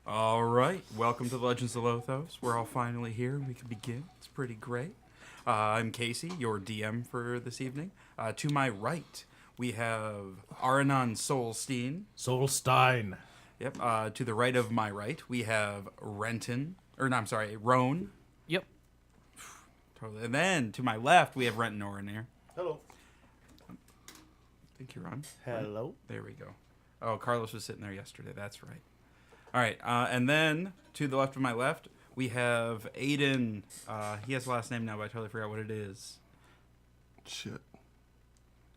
All right, welcome to the Legends of Lothos. We're all finally here. We can begin. It's pretty great. I'm Casey, your DM for this evening. To my right, we have Aranon Solstein. Solstein. Yep. To the right of my right, we have Roan. Yep. Totally. And then to my left, we have Renton Oranir. Hello. I think you're on. Hello. There we go. Oh, Carlos was sitting there yesterday. That's right. All right, and then to the left of my left, we have Aiden. He has a last name now, but I totally forgot what it is. Shit.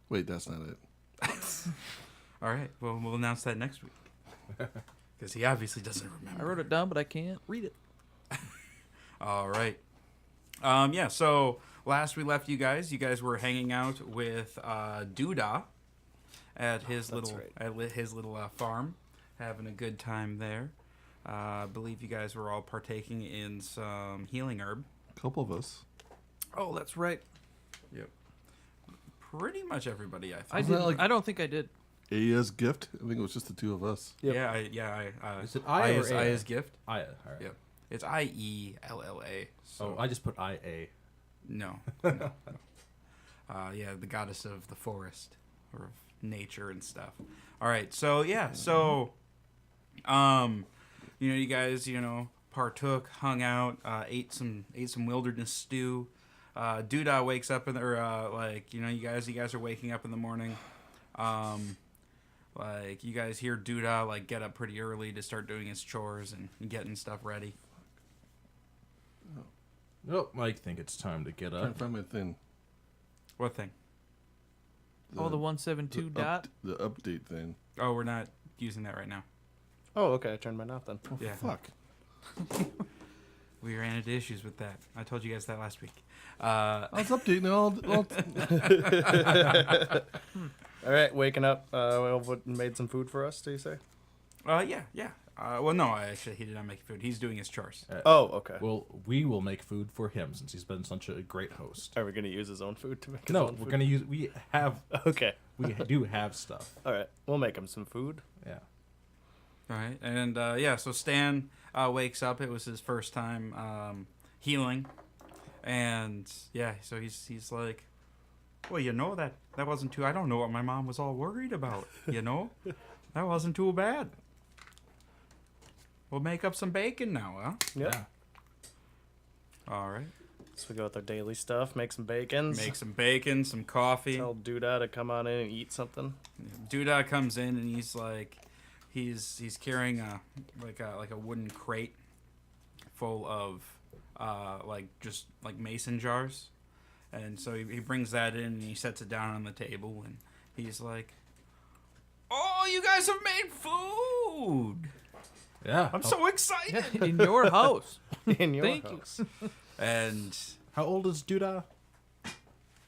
Wait, that's not it. All right, well, we'll announce that next week. Because he obviously doesn't remember. I wrote it down, but I can't read it. All right. Yeah, so last we left you guys were hanging out with Doodah at his little farm. Having a good time there. I believe you guys were all partaking in some healing herb. A couple of us. Oh, that's right. Yep. Pretty much everybody, I think. I Isn't that didn't. like- I don't think I did. Aya's gift? I think it was just the two of us. Yep. Yeah. Is it I or A? Aya's gift. Aya. All right. Yep. It's IELLA. So Oh, I just put IA. no. Yeah, the goddess of the forest or of nature and stuff. All right. So yeah. So, you guys, partook, hung out, ate some wilderness stew. Doodah wakes up you guys are waking up in the morning. You guys hear Doodah get up pretty early to start doing his chores and getting stuff ready. Oh, I think it's time to get Trying up. to find my thing. What thing? The 172 dot. The update thing. Oh, we're not using that right now. Oh, okay. I turned mine off then. Oh, Yeah. fuck. We ran into issues with that. I told you guys that last week. I was updating All right, waking up. Made some food for us, do you say? Yeah. Well, no, he did not make food. He's doing his chores. Oh, okay. Well, we will make food for him since he's been such a great host. Are we going to use his own food to make his No, own we're food? gonna use. We have. Okay. We do have stuff. All right. We'll make him some food. Yeah. All right, and so Stan wakes up. It was his first time healing, and yeah, so he's like, well, that wasn't too. I don't know what my mom was all worried about. That wasn't too bad. We'll make up some bacon now, huh? Yep. Yeah. All right. So we go with our daily stuff, make some bacons. Make some bacon, some coffee. Tell Doodah to come on in and eat something. Doodah comes in and he's like, he's carrying a wooden crate full of just mason jars, and so he brings that in and he sets it down on the table and he's like, "Oh, you guys have made food! Yeah. I'm so excited!" In your house. In your Thank house. And How old is Doodah?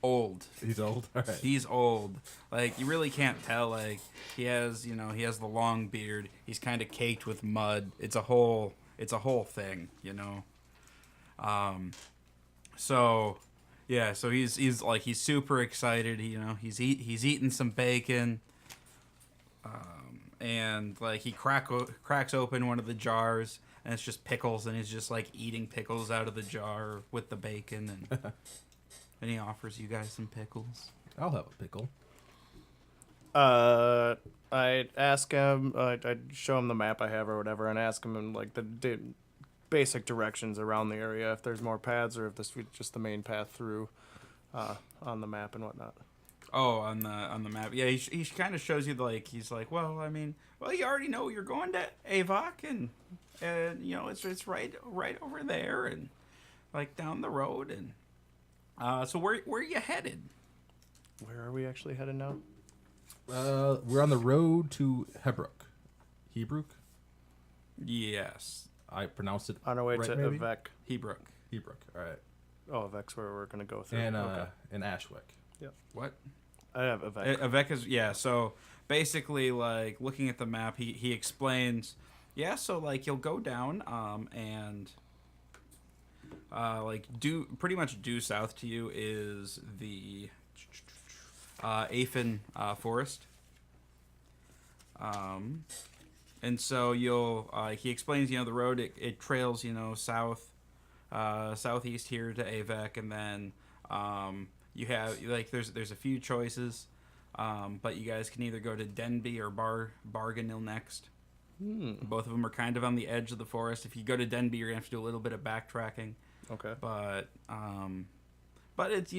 old. He's old. All right. He's old. You really can't tell. He has the long beard. He's kind of caked with mud. It's a whole thing, So, yeah. So he's super excited. He's eating some bacon. And he cracks open one of the jars, and it's just pickles, and he's just eating pickles out of the jar with the bacon, and he offers you guys some pickles. I'll have a pickle. I'd ask him, I'd show him the map I have or whatever, and ask him the basic directions around the area, if there's more paths or if this is just the main path through on the map and whatnot. Oh, on the map, yeah. He kind of shows you he's like, well, you already know you're going to Avok, and it's right over there, and down the road, and so where are you headed? Where are we actually headed now? We're on the road to Hebrook. Hebrook? Yes, I pronounced it On our way right, to maybe? Avek. Hebrook. Hebrook. All right. Oh, Avek's where we're going to go through. And Okay. in Ashwick. What? I have Avek. Avec is, yeah. So basically, looking at the map, he explains, yeah. So you'll go down, and pretty much due south to you is the Aphen forest. And so you'll he explains, the road it trails, southeast here to Avec, and then you have like there's a few choices, but you guys can either go to Denby or Barganil next. Both of them are kind of on the edge of the forest. If you go to Denby, you're gonna have to do a little bit of backtracking. Okay. But it's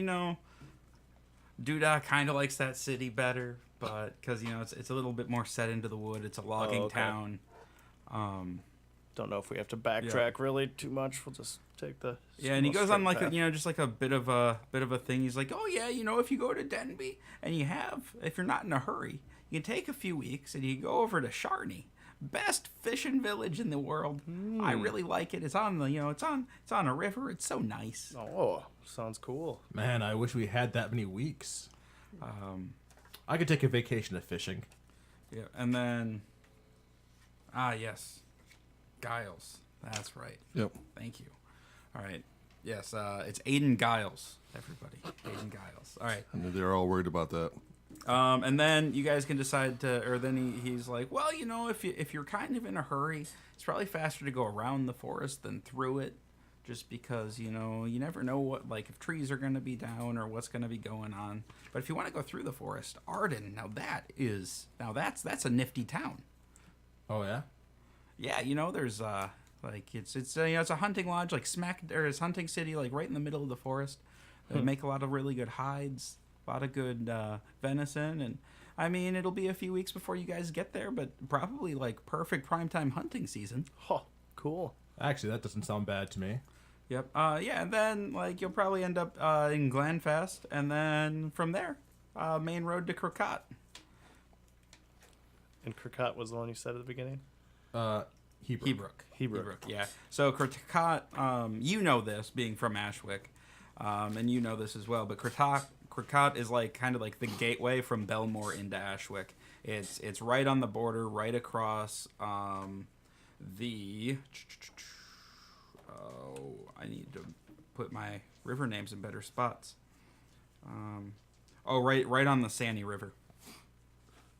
Duda kind of likes that city better, but because it's a little bit more set into the wood. It's a logging okay. town. Don't know if we have to backtrack really too much. We'll just take the Yeah, and he goes on like path. just like a bit of a thing. He's like, oh yeah, if you go to Denby and if you're not in a hurry, you can take a few weeks and you can go over to Sharney, best fishing village in the world. I really like it. It's on the it's on a river. It's so nice. Oh, sounds cool. Man, I wish we had that many weeks. I could take a vacation of fishing. Yeah, and then yes, Giles. That's right. Yep. Thank you. All right. Yes, it's Aiden Giles, everybody. Aiden Giles. All right. And they're all worried about that. And then you guys can decide to, or then he's like, well, if you're kind of in a hurry, it's probably faster to go around the forest than through it, just because you never know what, like, if trees are going to be down or what's going to be going on. But if you want to go through the forest, Arden, that's a nifty town. Oh yeah. Yeah, there's it's a hunting lodge, like it's hunting city, like right in the middle of the forest. They make a lot of really good hides. A lot of good venison, and I mean it'll be a few weeks before you guys get there, but probably like perfect primetime hunting season. Oh, cool. Actually, that doesn't sound bad to me. Yep. Yeah, and then like you'll probably end up in Glenfest, and then from there, main road to Crocott. And Crocott was the one you said at the beginning? Hebrook. Hebrook. Yeah. So Crocott, this being from Ashwick, and you know this as well, but Crocott is like kind of like the gateway from Bellmoor into Ashwick. It's right on the border, right across the. Oh, I need to put my river names in better spots. Right on the Sani River.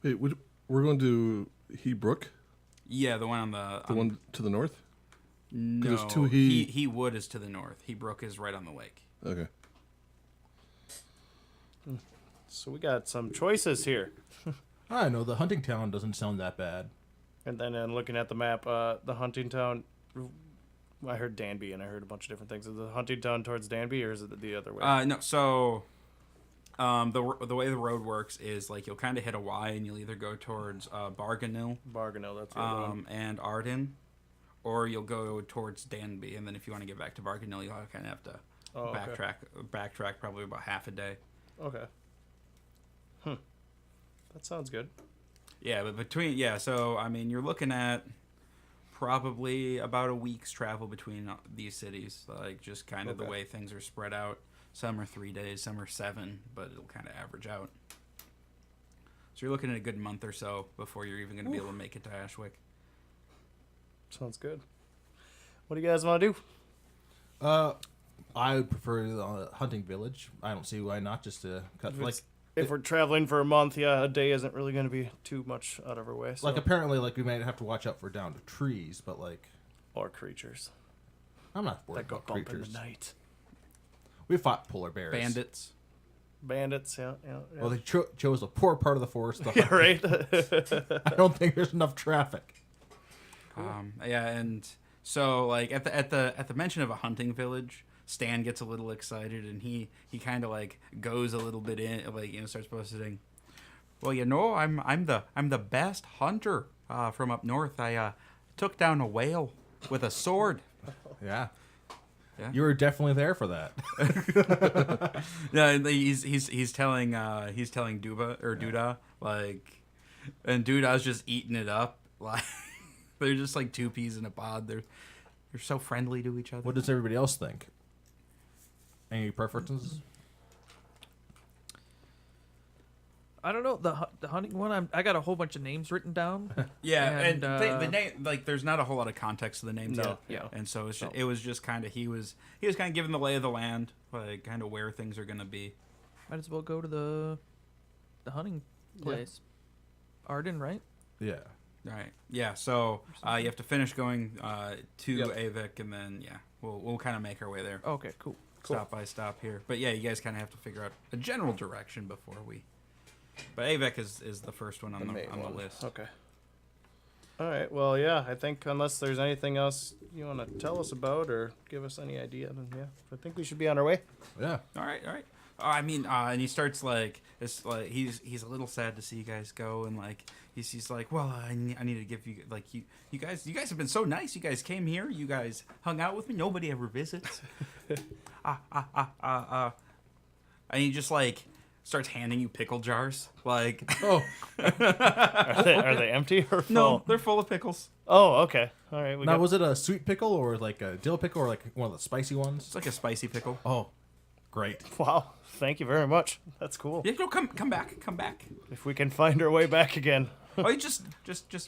Wait, we're going to Hebrook? Yeah, the one on the. The one to the north? No, there's two He Wood is to the north. Hebrook is right on the lake. Okay. So we got some choices here. I know the hunting town doesn't sound that bad. And then looking at the map, the hunting town, I heard Danby, and I heard a bunch of different things. Is the hunting town towards Danby, or is it the other way? No. So, the way the road works is like you'll kind of hit a Y, and you'll either go towards Barganil, That's the other one. and Arden, or you'll go towards Danby, and then if you want to get back to Barganil, you'll kind of have to backtrack probably about half a day. Okay. That sounds good. Yeah, but so I mean, you're looking at probably about a week's travel between these cities, like just kind of the way things are spread out. Some are 3 days, some are 7, but it'll kind of average out. So you're looking at a good month or so before you're even going to be able to make it to Ashwick. Sounds good. What do you guys want to do? I would prefer the hunting village. I don't see why not. Just to cut If we're traveling for a month, a day isn't really going to be too much out of our way. So. like apparently we might have to watch out for down to trees, but or creatures I'm not worried that go about bump in creatures. the night. We fought polar bears. Bandits. Yeah. Well, they chose a poor part of the forest. To Yeah, hunt. right. I don't think there's enough traffic. Yeah, and so like at the mention of a hunting village, Stan gets a little excited, and he kind of like goes a little bit in, like starts posting. Well, I'm the best hunter from up north. I took down a whale with a sword. Yeah. Yeah. You were definitely there for that. Yeah, he's telling Duda like, and Duda's just eating it up like they're just like two peas in a pod. They're so friendly to each other. What does everybody else think? Any preferences? I don't know the hunting one. I got a whole bunch of names written down. Yeah, and And, the name, like, there's not a whole lot of context to the names No, yet. yeah. And so it was just kind of he was kind of giving the lay of the land, like kind of where things are gonna be. Might as well go to the hunting place. Arden, right? Yeah. All right. Yeah. So you have to finish going to Yep. Avik, and then we'll kind of make our way there. Okay, cool. Stop by stop here. But yeah, you guys kind of have to figure out a general direction before we. But Avik is the first one on the main one. list. Okay. All right. Well, yeah. I think unless there's anything else you want to tell us about or give us any idea, then yeah, I think we should be on our way. Yeah. All right. All right. I mean, and he starts like it's like he's a little sad to see you guys go, and like he's like, well, I need to give you like you guys have been so nice. You guys came here. You guys hung out with me. Nobody ever visits. And he just like starts handing you pickle jars. Like, Oh, Are they empty or full? no, they're full of pickles. Oh, okay. All right. We now got was it a sweet pickle or like a dill pickle or like one of the spicy ones? It's like a spicy pickle. Oh, great. Wow. Thank you very much. That's cool. Yeah, no, come back. If we can find our way back again. Oh, you just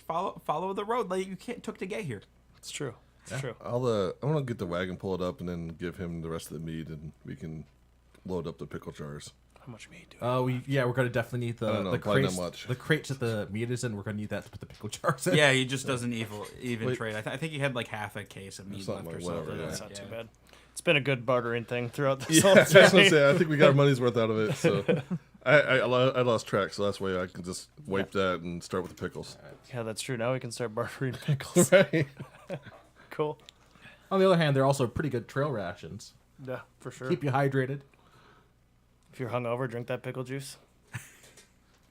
follow the road like you took to get here. It's true. It's Yeah. true. I want to get the wagon, pull it up, and then give him the rest of the meat, and we can load up the pickle jars. How much meat do we We're gonna definitely need I don't know, the probably not crates. much. The crates that the meat is in. We're gonna need that to put the pickle jars in. Yeah, he just doesn't even Wait. trade. I think he had like half a case of meat Something left or like whatever, something. yeah. That's not too bad. It's been a good bartering thing throughout this Yeah, whole that's what I'm journey. saying. I think we got our money's worth out of it. So I lost track, so that's why I can just wipe that and start with the pickles. Yeah, that's true. Now we can start bartering pickles. Right. Cool. On the other hand, they're also pretty good trail rations. Yeah, for sure. Keep you hydrated. If you're hungover, drink that pickle juice.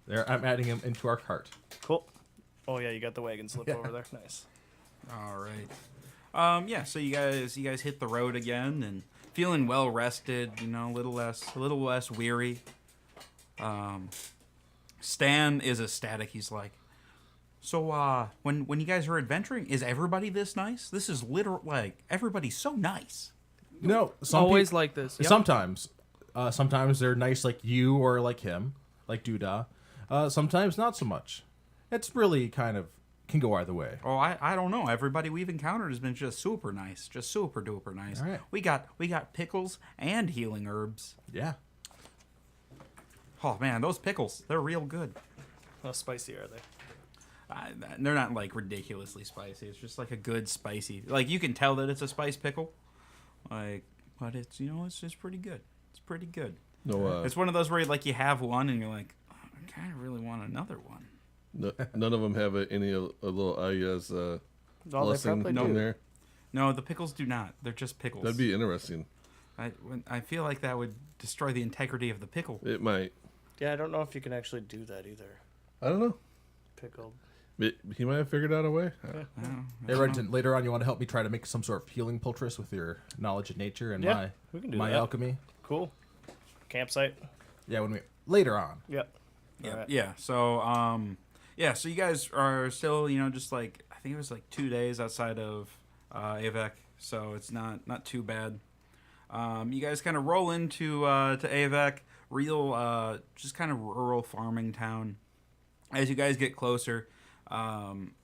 I'm adding them into our cart. Cool. Oh yeah, you got the wagon slip over there. Nice. All right. Yeah. So you guys hit the road again and feeling well rested. You know, a little less weary. Stan is ecstatic. He's like, so when you guys are adventuring, is everybody this nice? This is literal like everybody's so nice. No, Always like this. Yep. Sometimes they're nice like you or like him, like Doodah. Sometimes not so much. It's really kind of can go either way. Oh, I don't know. Everybody we've encountered has been just super nice, just super duper nice. All right. We got pickles and healing herbs. Yeah. Oh man, those pickles, they're real good. How spicy are they? They're not like ridiculously spicy. It's just like a good spicy. Like you can tell that it's a spice pickle. Like, but it's it's just pretty good. It's pretty good. No, It's one of those where like you have one and you're like, oh, I kind of really want another one. none of them have a little Aya's Oh, they blessing probably in do. there. No, the pickles do not. They're just pickles. That'd be interesting. I feel like that would destroy the integrity of the pickle. It might. Yeah, I don't know if you can actually do that either. I don't know. Pickled. He might have figured out a way. I don't know. Hey, Renton, later on, you want to help me try to make some sort of healing poultice with your knowledge of nature and Yeah, we can do my that. alchemy. Cool. Campsite. Yeah, later on. Yep. Yeah, Alright. yeah. So you guys are still, just like I think it was like 2 days outside of Avek, so it's not too bad. You guys kind of roll into to Avek, real just kind of rural farming town. As you guys get closer,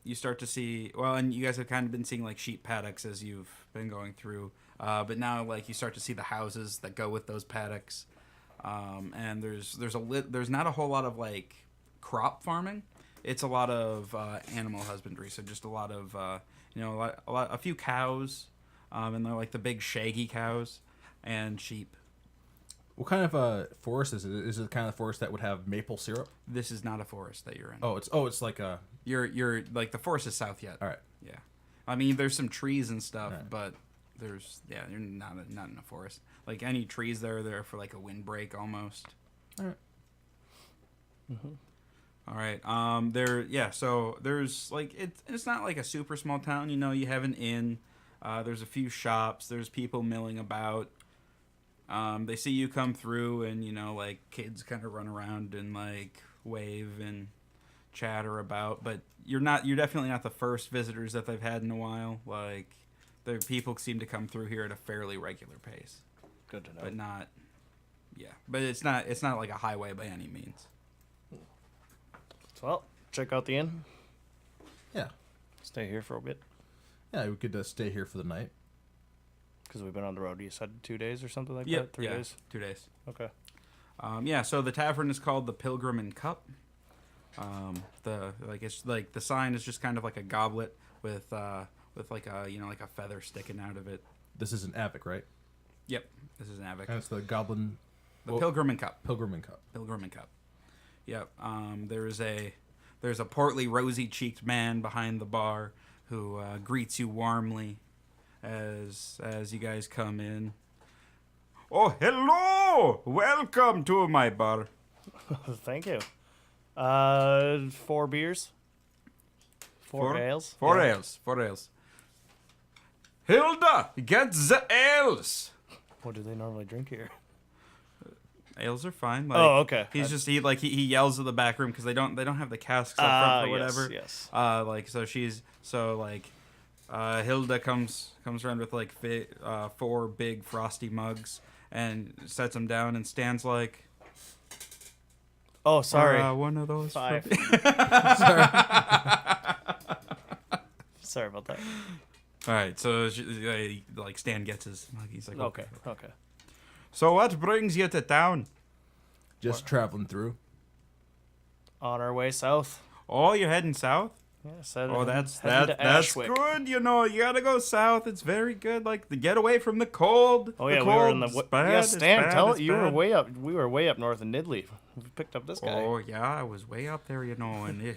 you start to see and you guys have kind of been seeing like sheep paddocks as you've been going through, but now like you start to see the houses that go with those paddocks. And there's not a whole lot of like crop farming. It's a lot of animal husbandry. So just a lot of a few cows, and they're like the big shaggy cows and sheep. What kind of forest is it? Is it the kind of forest that would have maple syrup? This is not a forest that you're in. It's like a. You're like the forest is south yet. All right. Yeah, I mean there's some trees and stuff, Right. but you're not in a forest. Like any trees there are there for like a windbreak almost. All right. All right. So there's like it's not like a super small town. You have an inn. There's a few shops. There's people milling about. They see you come through, and like kids kind of run around and like wave and chatter about. But you're definitely not the first visitors that they've had in a while. Like the people seem to come through here at a fairly regular pace, Good to know. but not. Yeah, but it's not like a highway by any means. Well, check out the inn. Yeah. Stay here for a bit. Yeah, we could stay here for the night. Because we've been on the road. You said 2 days or something like Yep, that? 3 days? 2 days. Okay. So the tavern is called the Pilgrim and Cup. It's like the sign is just kind of like a goblet with like a like a feather sticking out of it. This is an Avic, right? Yep, this is an Avic. That's the Goblin. The Pilgrim and Cup. Pilgrim and Cup. Pilgrim and Cup. Yep. There's a portly, rosy-cheeked man behind the bar who greets you warmly as you guys come in. Oh, hello! Welcome to my bar. Thank you. 4 beers. 4 ales. 4 Yeah. ales. 4 ales. Hilda, get the ales. What do they normally drink here? Ales are fine. Like, Oh, okay. He's just he yells at the back room because they don't have the casks up front or whatever. Yes. Hilda comes around with like 4 big frosty mugs and sets them down and stands like. Oh, sorry. One of those. 5. Sorry about that. All right, so Stan gets his mug. He's like, Okay. So what brings you to town? Just traveling through. On our way south. Oh, you're heading south. Yeah, Oh, that's heading to that's Ashwick. good. You gotta go south. It's very good. Like to get away from the cold. Oh yeah, the we were in the. cold. It's bad, Yeah, it's Stan, bad, tell it's it. You were bad. way up. We were way up north in Nidley. We picked up this guy. Oh yeah, I was way up there, and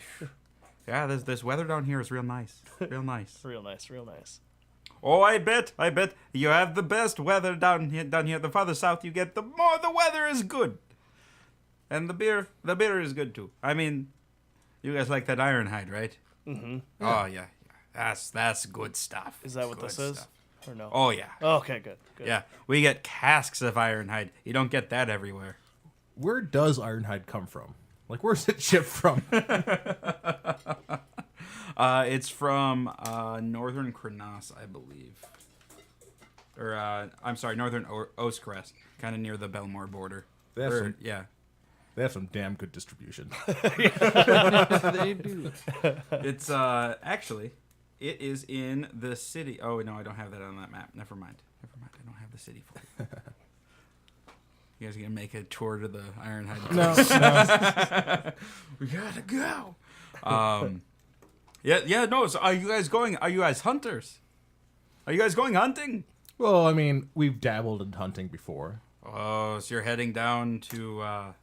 yeah, this weather down here is real nice, real nice. Real nice. Oh, I bet you have the best weather down here. The farther south you get, the more the weather is good, and the beer is good too. I mean, you guys like that Ironhide, right? Mm-hmm. Oh yeah, that's good stuff. Is that what Good this is? stuff. Or no? Oh yeah, Okay, good. yeah. We get casks of Ironhide. You don't get that everywhere. Where does Ironhide come from? Like, where's it shipped from? It's from northern Krenas, I believe. Or I'm sorry, northern Oastcrest, kind of near the Bellmoor border. That's some- Yeah. They have some damn good distribution. They do. It's actually it is in the city. Oh no, I don't have that on that map. Never mind. I don't have the city for you. You guys gonna make a tour to the Ironhide? No. We gotta go. Yeah. No. So are you guys going? Are you guys hunters? Are you guys going hunting? Well, I mean, we've dabbled in hunting before. Oh, so you're heading down to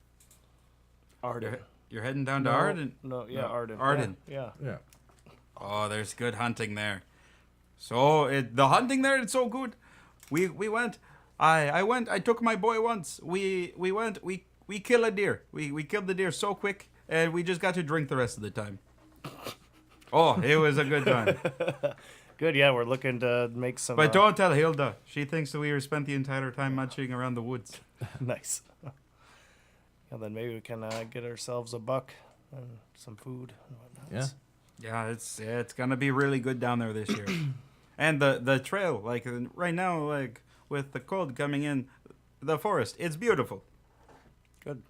Arden. you're heading down to No, Arden. No, yeah, Arden. Arden. Yeah. Yeah. Oh, there's good hunting there. So the hunting there, it's so good. We went. I went. I took my boy once. We went. We killed a deer. We killed the deer so quick, and we just got to drink the rest of the time. Oh, it was a good time. Good. Yeah, we're looking to make some. But don't tell Hilda. She thinks that we were spent the entire time munching around the woods. Nice. And then maybe we can get ourselves a buck and some food and whatnot. Yeah. Yeah, it's gonna be really good down there this year. And the trail, like right now, like with the cold coming in, the forest, it's beautiful. Good.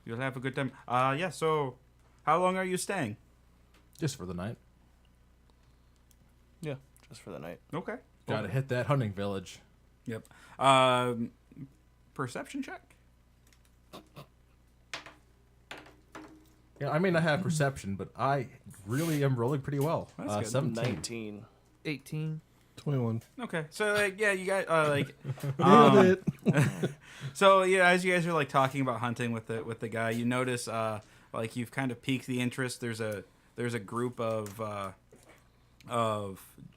You'll have a good time. Yeah. So, how long are you staying? Just for the night. Yeah, just for the night. Okay. Gotta hit that hunting village. Yep. Perception check. Yeah, I may not have perception, but I really am rolling pretty well. That's good. 17. 19. 18. 21. Okay. So like, yeah, you guys like. Nailed it. So yeah, as you guys are like talking about hunting with the guy, you notice like you've kind of piqued the interest. There's a group of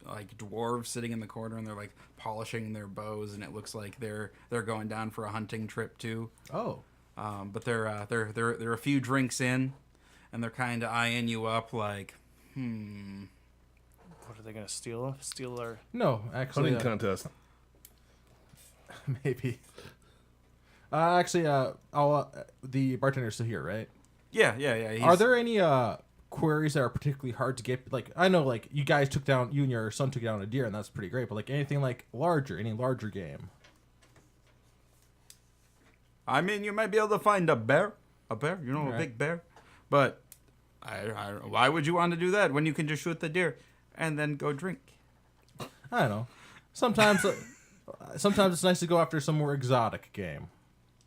like dwarves sitting in the corner, and they're like polishing their bows, and it looks like they're going down for a hunting trip too. Oh. But they're a few drinks in, and they're kind of eyeing you up like, What are they gonna steal? Steal our? No, actually. Hunting contest. Maybe. Actually, the bartender's still here, right? Yeah. Are there any queries that are particularly hard to get? Like, I know, like, you and your son took down a deer, and that's pretty great, but, like, anything, like, any larger game? I mean, you might be able to find a bear, a Right. big bear, but why would you want to do that when you can just shoot the deer and then go drink? I don't know. Sometimes it's nice to go after some more exotic game,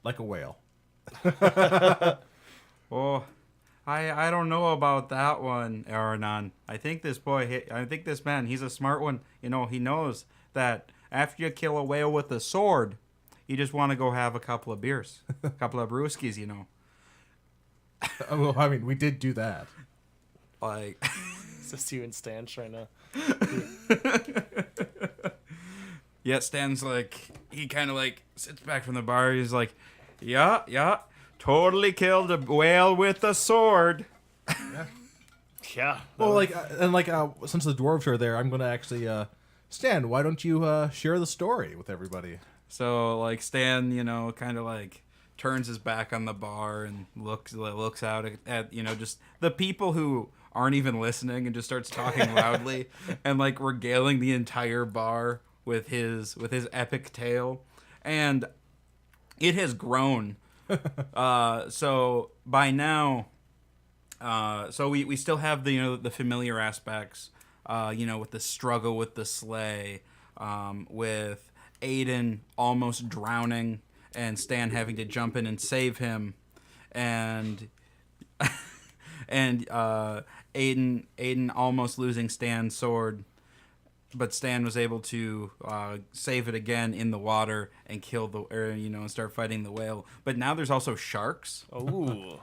like a whale. Oh, I don't know about that one, Aranon. I think this man, he's a smart one. You know, he knows that after you kill a whale with a sword, you just want to go have a couple of beers, a couple of brewskis, you know. Well, I mean, we did do that. Like, Is this you and Stan trying to? yeah, Stan's like, he kind of like sits back from the bar. He's like, yeah, totally killed a whale with a sword. Yeah. Well, since the dwarves are there, I'm going to actually, Stan, why don't you share the story with everybody? So like Stan, you know, kind of like turns his back on the bar and looks out at you know, just the people who aren't even listening, and just starts talking loudly and like regaling the entire bar with his epic tale. And it has grown. So by now, so we still have the, you know, the familiar aspects, you know, with the struggle with the sleigh, with Aiden almost drowning and Stan having to jump in and save him, and Aiden almost losing Stan's sword, but Stan was able to save it again in the water and kill and start fighting the whale. But now there's also sharks. Ooh.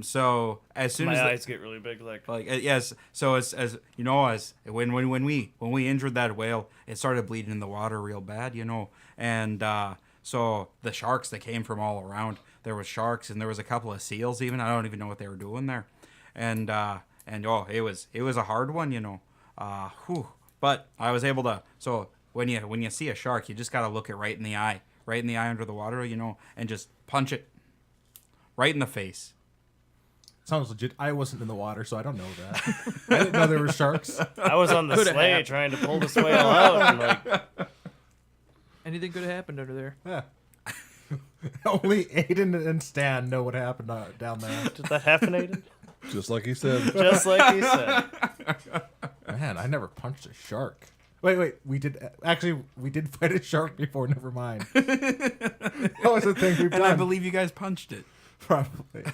So as soon as My eyes get really big, like. yes, so as you know, as when we injured that whale, it started bleeding in the water real bad, you know, and so the sharks that came from all around, there was sharks and there was a couple of seals even. I don't even know what they were doing there, and it was a hard one, you know, But I was able to. So when you see a shark, you just gotta look it right in the eye under the water, you know, and just punch it right in the face. Sounds legit. I wasn't in the water, so I don't know that. I didn't know there were sharks. I was on the Coulda sleigh happened. trying to pull this whale out, and like, Anything could have happened under there. Yeah. Only Aiden and Stan know what happened down there. did that happen, Aiden? Just like he said. Just like he said. Man, I never punched a shark. Wait. We did fight a shark before. Never mind. That was the thing we've And done. I believe you guys punched it. Probably.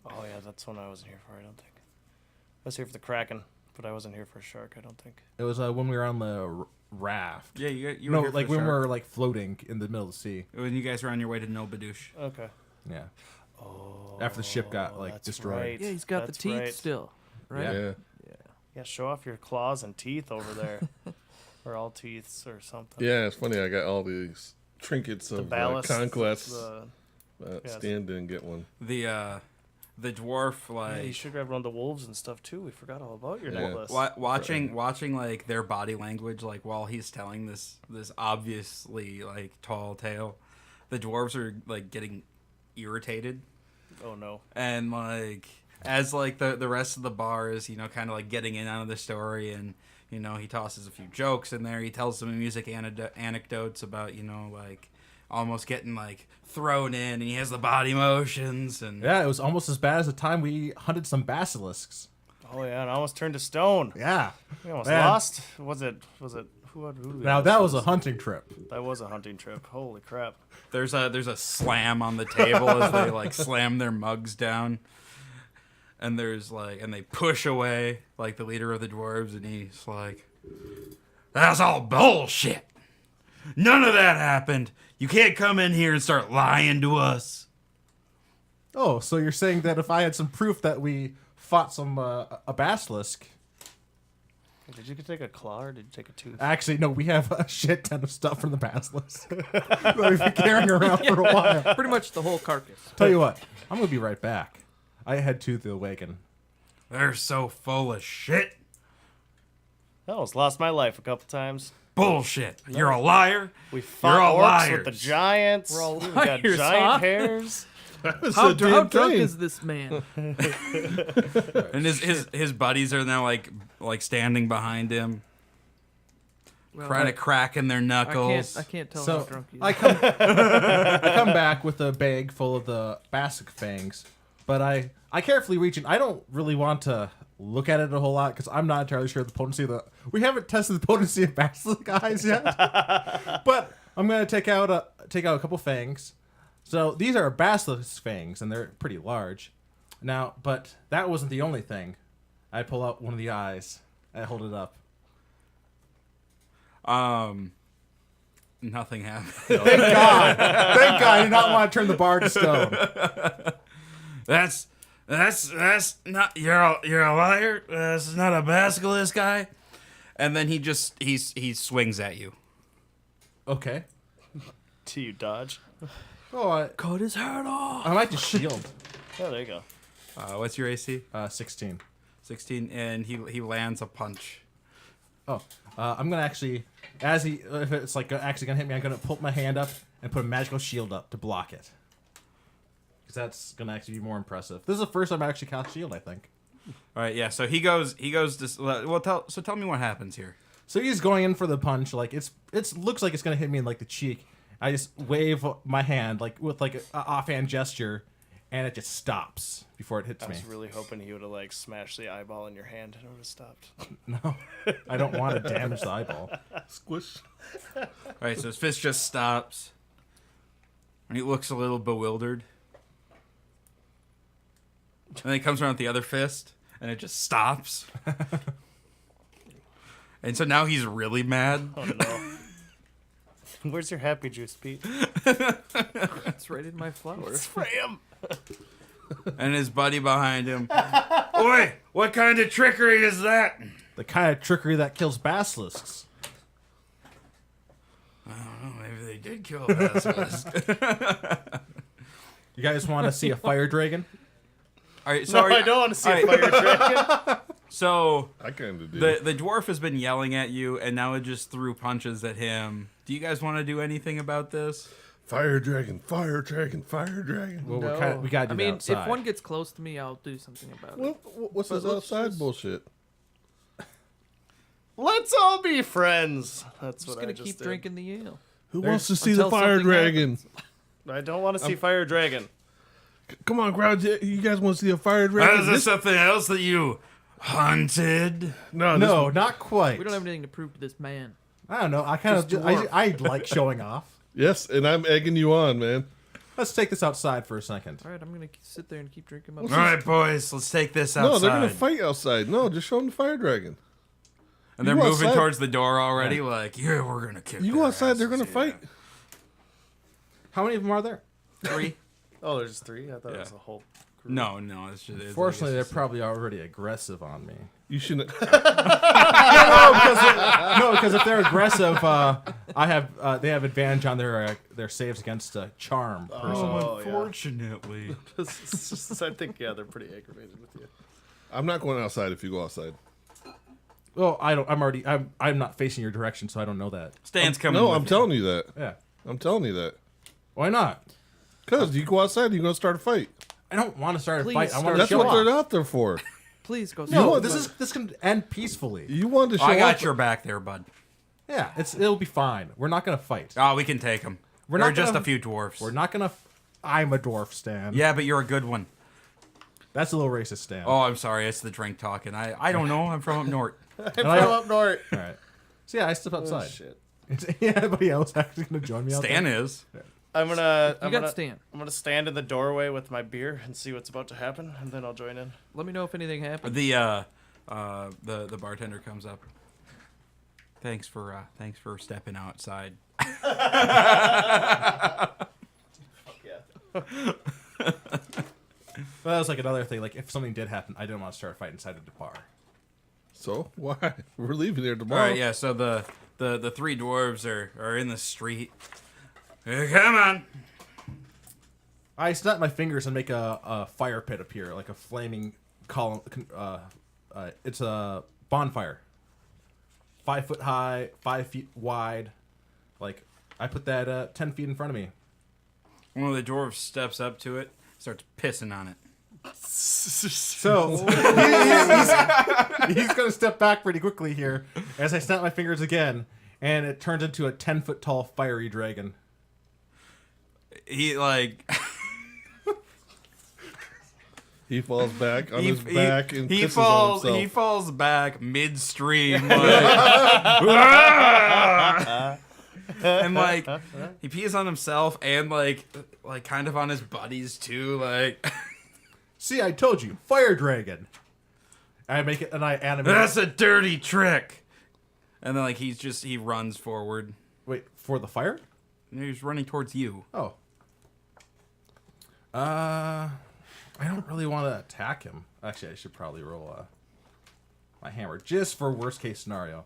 Oh yeah, that's one I wasn't here for. I don't think. I was here for the Kraken, but I wasn't here for a shark. I don't think. It was when we were on the raft. Yeah, you were No, here for like the when we shark. were like floating in the middle of the sea. When you guys were on your way to Nobadoosh. Okay. Yeah. Oh. After the ship got like that's destroyed. right. Yeah, he's got That's the teeth right. still, right? Yeah. Yeah, show off your claws and teeth over there, or all teeths or something. Yeah, it's funny. I got all these trinkets The of ballast. conquests. Yes. Stan didn't get one. The dwarf, Yeah, you like should grab one of the wolves and stuff too. We forgot all about your Yeah. necklace. watching like their body language, like while he's telling this obviously like tall tale, the dwarves are like getting irritated, Oh no. and like as like the rest of the bar is, you know, kind of like getting in on the story, and you know, he tosses a few jokes in there. He tells some music anecdotes about, you know, like almost getting like thrown in, and he has the body motions, and Yeah, it was almost as bad as the time we hunted some basilisks. Oh yeah, and I almost turned to stone. Yeah. We almost Man. lost. Was it? Who did we Now almost that was a lose? hunting trip. That was a hunting trip. Holy crap. there's a slam on the table as they like slam their mugs down, and and they push away like the leader of the dwarves, and he's like, "That's all bullshit. None of that happened. You can't come in here and start lying to us." Oh, so you're saying that if I had some proof that we fought some a basilisk? Did you take a claw or did you take a tooth? Actually, no, we have a shit ton of stuff from the basilisk that we've been carrying around for a while. Pretty much the whole carcass. Tell you what, I'm gonna be right back. I had to the wagon. They're so full of shit. I almost lost my life a couple times. Bullshit. You're a liar. We You're fought all orcs with the liars. giants. We're all We got liars, giant huh? hairs. How damn drunk thing. is this man? And his buddies are now like standing behind him, Well, trying to crack in their knuckles. I can't tell So how drunk he is. I come back with a bag full of the basic fangs, but I carefully reach in. I don't really want to look at it a whole lot because I'm not entirely sure of the potency of the. We haven't tested the potency of basilisk eyes yet, but I'm gonna take out a couple fangs, So these are basilisk fangs, and they're pretty large. Now, but that wasn't the only thing. I pull out one of the eyes. I hold it up. Nothing happened. Thank God. Thank God. I did not want to turn the bar to stone. That's not. You're a liar. This is not a basilisk guy. And then he swings at you. Okay. Do you dodge? Oh, I Cut his head off. might just shield. Oh, there you go. What's your AC? 16. 16, and he lands a punch. Oh, I'm gonna actually, if it's like actually gonna hit me, I'm gonna put my hand up and put a magical shield up to block it. Because that's gonna actually be more impressive. This is the first time I actually cast shield, I think. All right, yeah. So he goes to. Tell me what happens here. So he's going in for the punch. Like it looks like it's gonna hit me in like the cheek. I just wave my hand like with like an offhand gesture, and it just stops before it hits I me. was really hoping he would have like smashed the eyeball in your hand and it would have stopped. No, I don't want to damage the eyeball. Squish. All right, so his fist just stops, and he looks a little bewildered. And then he comes around with the other fist, and it just stops. And so now he's really mad. Oh no. Where's your happy juice, Pete? It's right in my flower. Spray him. And his buddy behind him. Oi, what kind of trickery is that? The kind of trickery that kills basilisks. I don't know, maybe they did kill a basilisk. You guys want to see a fire dragon? All right, No, I don't want to see a fire dragon. So I kind of do. the dwarf has been yelling at you, and now it just threw punches at him. Do you guys want to do anything about this? Fire dragon, fire dragon, fire dragon. Well, No. we gotta do I mean, that outside. if one gets close to me, I'll do something about it. What's this But let's outside just- bullshit? Let's all be friends. That's I'm just what gonna I just keep did. drinking the ale. Who There's- wants to see the until fire something dragon? I don't want to see fire dragon. Come on, crowd. You guys want to see a fire dragon? Is this something else that you hunted? No, no, not quite. We don't have anything to prove to this man. I don't know. I kind of I like showing off. Yes, and I'm egging you on, man. Let's take this outside for a second. All right, I'm gonna sit there and keep drinking my. All right, boys, let's take this outside. No, they're gonna fight outside. No, just show them the fire dragon. And they're You go moving outside. towards the door already, like, yeah, we're gonna kick. You go their outside, they're asses, gonna fight. How many of them are there? 3? Oh, there's 3? I thought it was Yeah. a whole crew. No, it's just. Fortunately, they're probably already aggressive on me. You shouldn't. No, because if they're aggressive, they have advantage on their saves against charm. Oh, yeah. Unfortunately. I think, yeah, they're pretty aggravated with you. I'm not going outside if you go outside. Well, I don't. I'm not facing your direction, so I don't know that. Stan's coming. No, with I'm you. telling you that. Yeah. I'm telling you that. Why not? Because you go outside, you're gonna start a fight. I don't want to start a Please fight. I want start to That's show what off. they're out there for. Please go. No, sit. this can end peacefully. You wanted to show I got off. your back there, bud. Yeah, it'll be fine. We're not gonna fight. Oh, we can take them. We're They're not just gonna- a few dwarfs. We're not gonna. I'm a dwarf, Stan. Yeah, but you're a good one. That's a little racist, Stan. Oh, I'm sorry. It's the drink talking. I don't know. I'm from up north. I'm And from I- up north. All right. So yeah, I step outside. Oh, shit. Is anybody else actually gonna join me out Stan there? is. I'm gonna Stan. I'm gonna stand in the doorway with my beer and see what's about to happen, and then I'll join in. Let me know if anything happens. The bartender comes up. Thanks for stepping outside. Well, that was like another thing. Like if something did happen, I didn't want to start a fight inside of the bar. So why? We're leaving here All tomorrow. right, yeah. So the 3 dwarves are in the street. Hey, come on. I snap my fingers and make a fire pit appear, like a flaming column. It's a bonfire. 5 foot high, 5 feet wide. Like I put that 10 feet in front of me. One of the dwarves steps up to it, starts pissing on it. So he's gonna step back pretty quickly here as I snap my fingers again, and it turns into a 10-foot tall fiery dragon. He like He falls back on his back and he pisses falls on he himself. falls back midstream. Like, and like he pees on himself and like kind of on his buddies too. Like See, I told you, fire dragon. I make it and I animate. that's a dirty trick. And then like he runs forward. Wait for the fire. And he's running towards you. Oh. I don't really want to attack him. Actually, I should probably roll my hammer just for worst case scenario.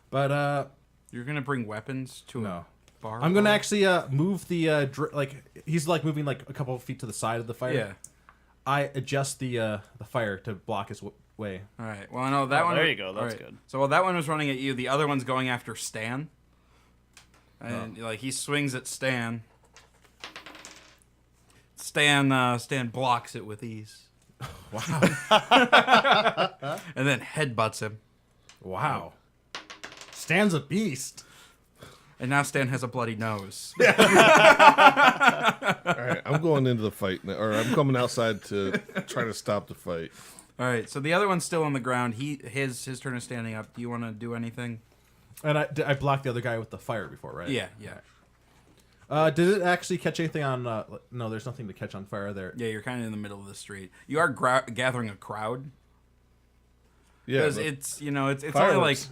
But You're gonna bring weapons to no. a bar. I'm gonna actually move the like he's like moving like a couple of feet to the side of the fire. Yeah. I adjust the fire to block his way. All right. Well, I know that one. there you go. That's all right. good. So that one was running at you. The other one's going after Stan. And like he swings at Stan. Stan blocks it with ease. Wow. And then headbutts him. Wow. Stan's a beast. And now Stan has a bloody nose. All right, I'm going into the fight now, or I'm coming outside to try to stop the fight. All right. So the other one's still on the ground. His turn is standing up. Do you want to do anything? And I blocked the other guy with the fire before, right? Yeah. Did it actually catch anything on... no, there's nothing to catch on fire there. Yeah, you're kind of in the middle of the street. You are gathering a crowd. Yeah, Because the it's only like fireworks.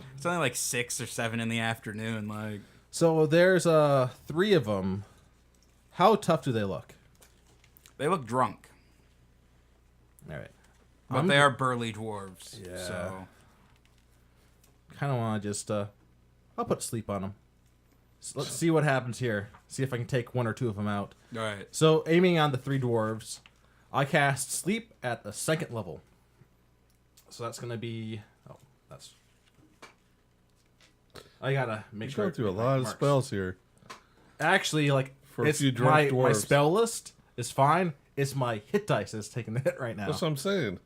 6 or 7 in the afternoon. Like So there's 3 of them. How tough do they look? they look drunk, All right. but they are burly dwarves. Yeah. So Kind of want to just... I'll put sleep on them. So let's see what happens here. See if I can take 1 or 2 of them out. all right. So aiming on the 3 dwarves, I cast sleep at the 2nd level. So that's going to be... Oh, that's... I gotta make You're sure... going through a I make my lot of marks. spells here. Actually, like, For a it's few drunk my dwarves. spell list is fine. It's my hit dice that's taking the hit right now. That's what I'm saying.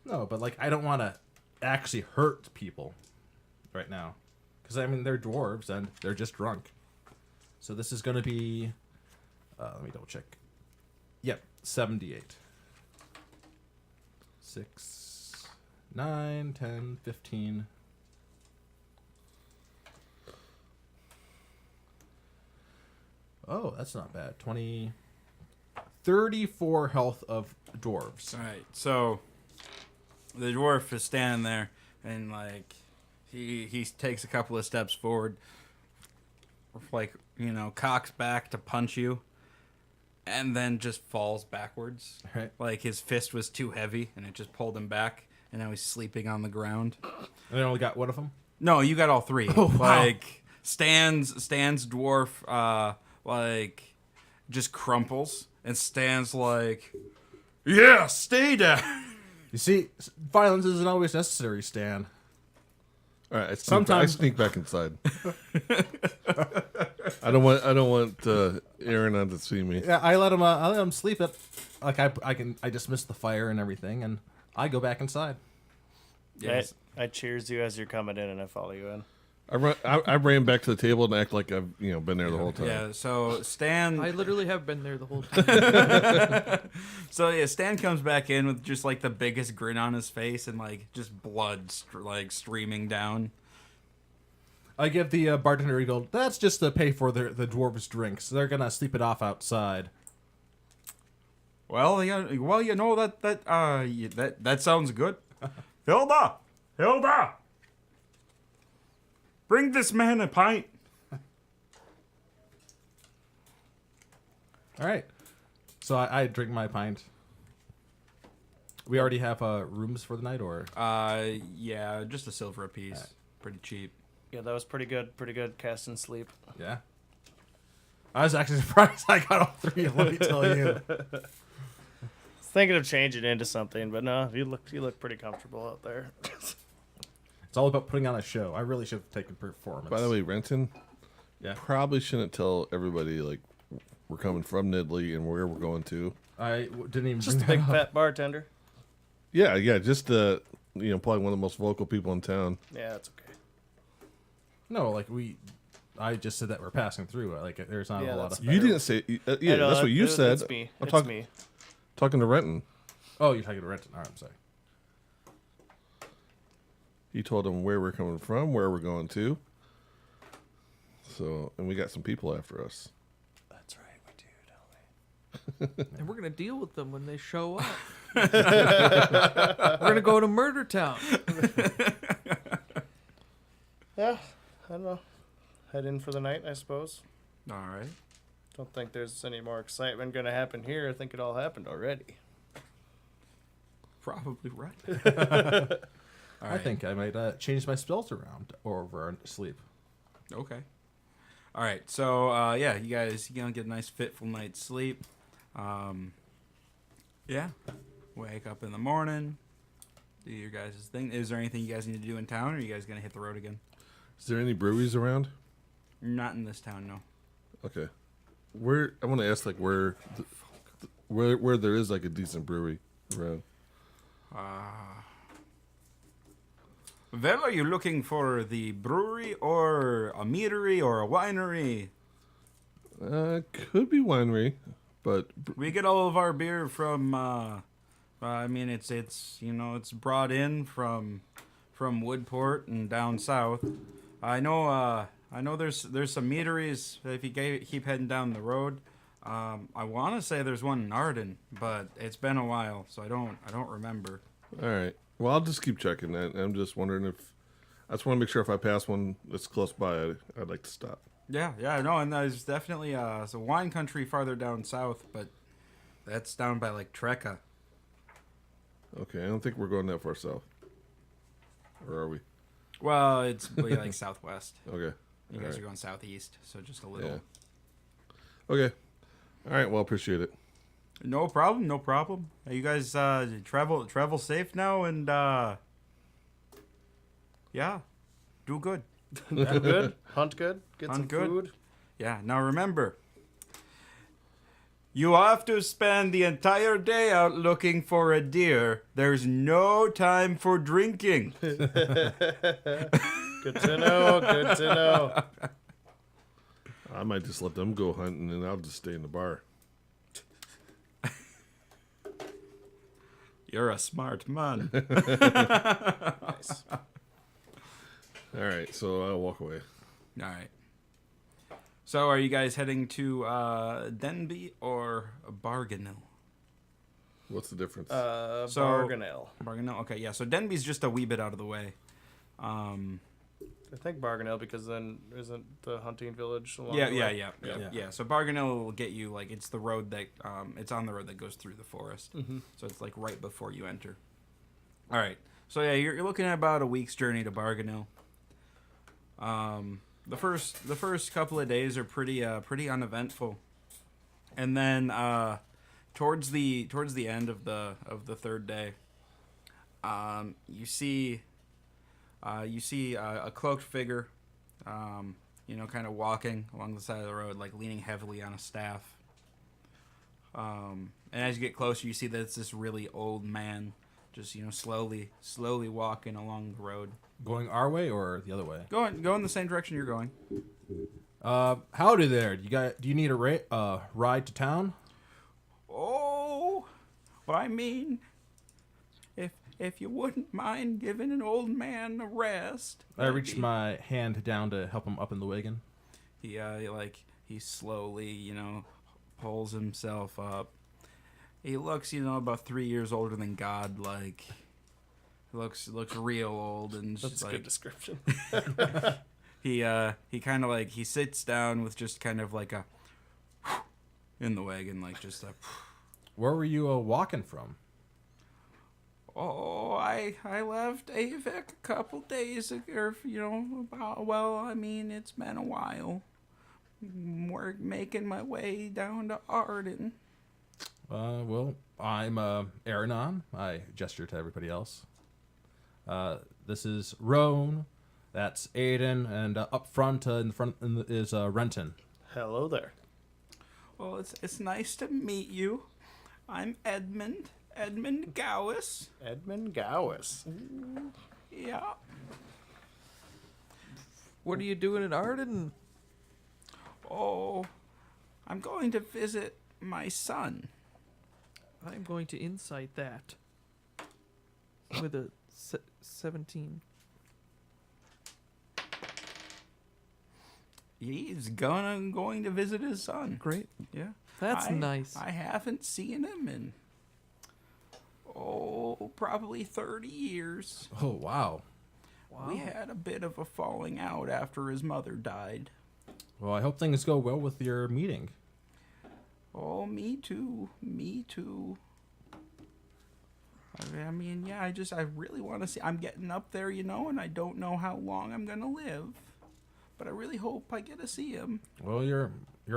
No, but like I don't want to actually hurt people right now, because I mean they're dwarves and they're just drunk. So this is gonna be, let me double check. Yep, 78. 6, 9, 10, 15. Oh, that's not bad. 20, 34 health of dwarves. All right. So the dwarf is standing there, and like he takes a couple of steps forward, like cocks back to punch you, and then just falls backwards. Right. Like his fist was too heavy, and it just pulled him back, and now he's sleeping on the ground. And I only got one of them. No, you got all 3. Oh, wow. Like Stan's dwarf, like just crumples, and Stan's like, "Yeah, stay down." You see, violence isn't always necessary, Stan. All right, I Sometimes- sneak back inside. I don't want Aaron on to see me. Yeah, I let him sleep. Like I dismiss the fire and everything, and I go back inside. Yes. I cheers you as you're coming in, and I follow you in. I ran back to the table and act like I've been there the whole time. Yeah, so Stan. I literally have been there the whole time. So yeah, Stan comes back in with just like the biggest grin on his face and like just blood streaming down. I give the bartender a gold. That's just to pay for the dwarves' drinks. They're gonna sleep it off outside. Well, yeah, that sounds good. Hilda, bring this man a pint. All right. So I drink my pint. We already have rooms for the night, or Yeah, just a silver apiece. Alright. Pretty cheap. Yeah, that was pretty good. Pretty good cast and sleep. Yeah. I was actually surprised I got all three. Let me tell you. Thinking of changing into something, but no, you look pretty comfortable out there. It's all about putting on a show. I really should have taken performance. By the way, Renton, Yeah. probably shouldn't tell everybody like we're coming from Nidley and where we're going to. Didn't even Just a bring big that up. fat bartender. Yeah, just probably one of the most vocal people in town. Yeah, that's okay. No, like I just said that we're passing through. Like there's not Yeah, a lot that's of. You didn't say, yeah, I know, that's what you said. It's me. I'm It's me. talking to Renton. Oh, you're talking to Renton. All right, I'm sorry. He told him where we're coming from, where we're going to. So, and we got some people after us. That's right, we do, don't we? And we're gonna deal with them when they show up. We're gonna go to Murder Town. Yeah, I don't know. Head in for the night, I suppose. All right. Don't think there's any more excitement going to happen here. I think it all happened already. Probably right. All I right. think I might change my spells around over sleep. Okay. All right. So yeah, you guys, you gonna get a nice fitful night's sleep. Yeah. Wake up in the morning. Do your guys' thing. Is there anything you guys need to do in town, or are you guys gonna hit the road again? Is there any breweries around? Not in this town, no. Okay. Where I want to ask, like, where there is like a decent brewery around. Well, are you looking for the brewery or a meadery or a winery? Could be winery, but We get all of our beer from. I mean, it's it's brought in from Woodport and down south. I know there's some meaderies if you keep heading down the road. I want to say there's one in Arden, but it's been a while, so I don't remember. all right. Well, I'll just keep checking that. I'm just wondering if I just want to make sure if I pass one that's close by, I'd like to stop. Yeah, no, and there's definitely it's a wine country farther down south, but that's down by like Trekka. Okay, I don't think we're going that far south. Or are we? Well, it's really like southwest. Okay. You All guys right. are going southeast, so just a little. Yeah. Okay. All right. Well, appreciate it. No problem. You guys travel safe now, and yeah, do good. Do good, hunt good, get Hunt some good. food. Yeah. Now remember, you have to spend the entire day out looking for a deer. There's no time for drinking. Good to know. Good to know. I might just let them go hunting, and I'll just stay in the bar. You're a smart man. Nice. All right. So I'll walk away. All right. So, are you guys heading to Denby or Barganil? What's the difference? So- Barganel. Barganil. Okay, yeah. So Denby's just a wee bit out of the way. I think Barganel because then isn't the hunting village along Yeah. the way? Yeah. So Barganil will get you like it's the road that it's on the road that goes through the forest. Mm-hmm. So it's like right before you enter. All right. So yeah, you're looking at about a week's journey to Barganil. The first couple of days are pretty uneventful, and then towards the end of the third day, you see a cloaked figure, kind of walking along the side of the road, like leaning heavily on a staff. And as you get closer, you see that it's this really old man, just slowly walking along the road. Going our way or the other way? Go in the same direction you're going. Howdy there. Do you need a ride to town? Oh, well, I mean, if you wouldn't mind giving an old man a rest. I reached my hand down to help him up in the wagon. He slowly, pulls himself up. He looks, about 3 years older than God. Like, he looks real old, and That's just a like good description. he kind of like he sits down with just kind of like a in the wagon, like just a. Where were you walking from? Oh, I left Avik a couple days ago, I mean, it's been a while. We're making my way down to Arden. Well, I'm Aranon. I gesture to everybody else. This is Roan. That's Aiden, and up front, is Renton. Hello there. Well, it's nice to meet you. I'm Edmund Gowis. Edmund Gowis. Yeah. What are you doing in Arden? Oh, I'm going to visit my son. I'm going to incite that with a 17. He's going to visit his son. Great. Yeah. That's nice. I haven't seen him in probably 30 years. Oh, wow. Wow. We had a bit of a falling out after his mother died. Well, I hope things go well with your meeting. Oh, me too. Me too. I mean, yeah, I really want to see. I'm getting up there, and I don't know how long I'm going to live. But I really hope I get to see him. Well, you're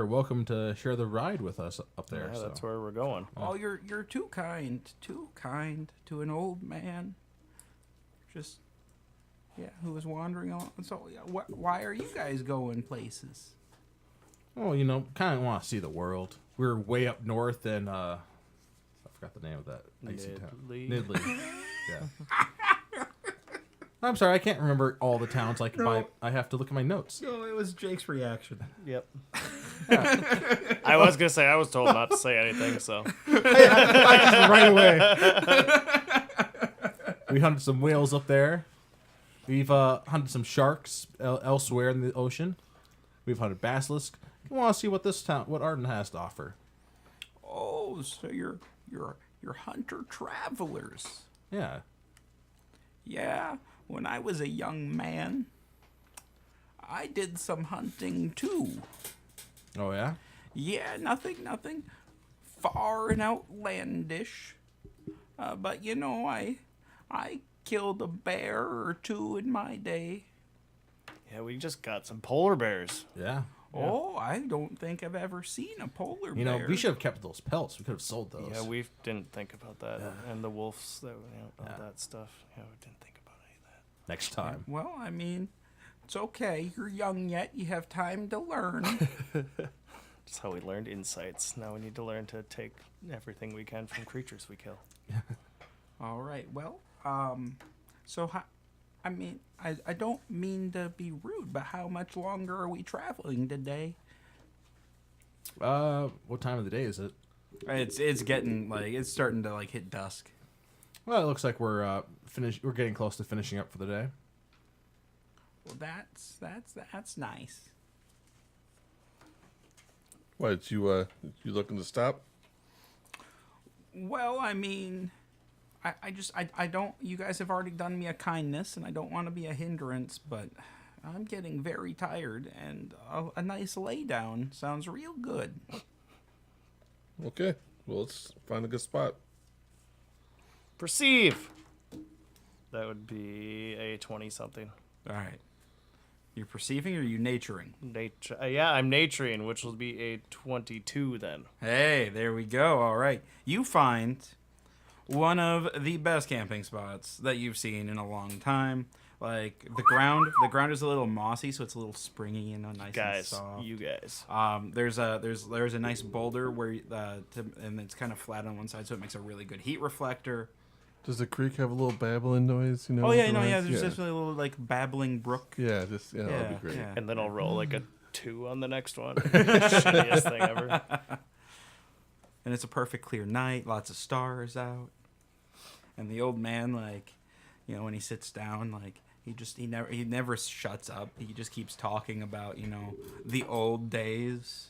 welcome to share the ride with us up there. Yeah, so. that's where we're going. Oh, you're too kind to an old man. Just, yeah, who was wandering along. So, yeah, why are you guys going places? Oh, kind of want to see the world. We're way up north in, I forgot the name of that icy town. Nidley. Yeah. I'm sorry, I can't remember all the towns. I have to look at my notes. No, it was Jake's reaction. Yep. I was gonna say I was told not to say anything, so Right away. We hunted some whales up there. We've hunted some sharks elsewhere in the ocean. We've hunted basilisk. We want to see what Arden has to offer. Oh, so you're hunter travelers. Yeah. Yeah, when I was a young man, I did some hunting too. Oh yeah. Yeah, nothing far and outlandish. But I killed a bear or two in my day. yeah, we just got some polar bears. Yeah. Oh, I don't think I've ever seen a polar bear. We should have kept those pelts. We could have sold those. Yeah, we didn't think about that, and the wolves, all that stuff. Yeah, we didn't think about any of that. Next time. Well, I mean, it's okay. You're young yet. You have time to learn. That's how we learned insights. Now we need to learn to take everything we can from creatures we kill. All right. Well, so I don't mean to be rude, but how much longer are we traveling today? What time of the day is it? It's getting it's starting to hit dusk. Well, it looks like we're We're getting close to finishing up for the day. Well, that's nice. Why, you looking to stop? Well, I mean, I don't. You guys have already done me a kindness, and I don't want to be a hindrance, but I'm getting very tired, and a nice lay down sounds real good. Okay, well, let's find a good spot. Perceive. That would be a 20-something. All right. You're perceiving or are you naturing? Nature. Yeah, I'm naturing, which will be a 22 then. Hey, there we go. All right. You find one of the best camping spots that you've seen in a long time. Like the ground is a little mossy, so it's a little springy and nice and soft. You guys. There's a nice boulder where and it's kind of flat on one side, so it makes a really good heat reflector. Does the creek have a little babbling noise? Oh yeah, there's just a little babbling brook. Yeah, that'd be great. Yeah. And then I'll roll like a 2 on the next one. Shittiest thing ever. And it's a perfect clear night, lots of stars out. And the old man, when he sits down, he never shuts up. He just keeps talking about, the old days,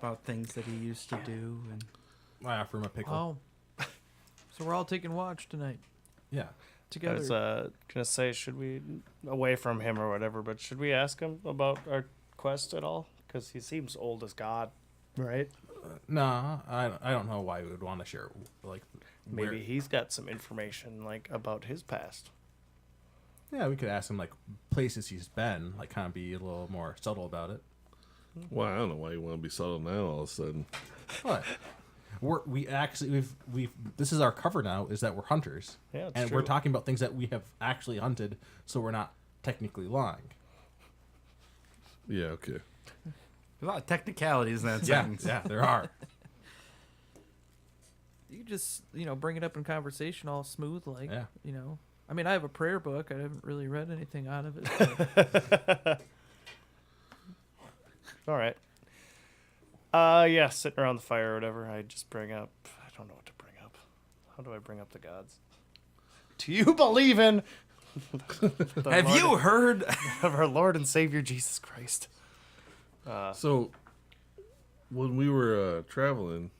about things that he used to do. And I offer him a pickle. Oh. So we're all taking watch tonight Yeah. I together. was gonna say, should we, away from him or whatever, but should we ask him about our quest at all? Because he seems old as God, right? No, I don't know why we would want to share. Maybe he's got some information about his past. Yeah, we could ask him places he's been, kind of be a little more subtle about it. Well, I don't know why you want to be subtle now all of a sudden. What? This is our cover now, is that we're hunters. Yeah, it's and true. we're talking about things that we have actually hunted, so we're not technically lying. Yeah, okay. there's a lot of technicalities in that Yeah, sentence. yeah, there are. You just, bring it up in conversation all smooth, Yeah. I mean, I have a prayer book. I haven't really read anything out of it. But All right. Yeah, sitting around the fire or whatever, I just bring up, I don't know what to bring up. How do I bring up the gods? Do you believe in Have you heard? of our Lord and Savior Jesus Christ? So, when we were traveling,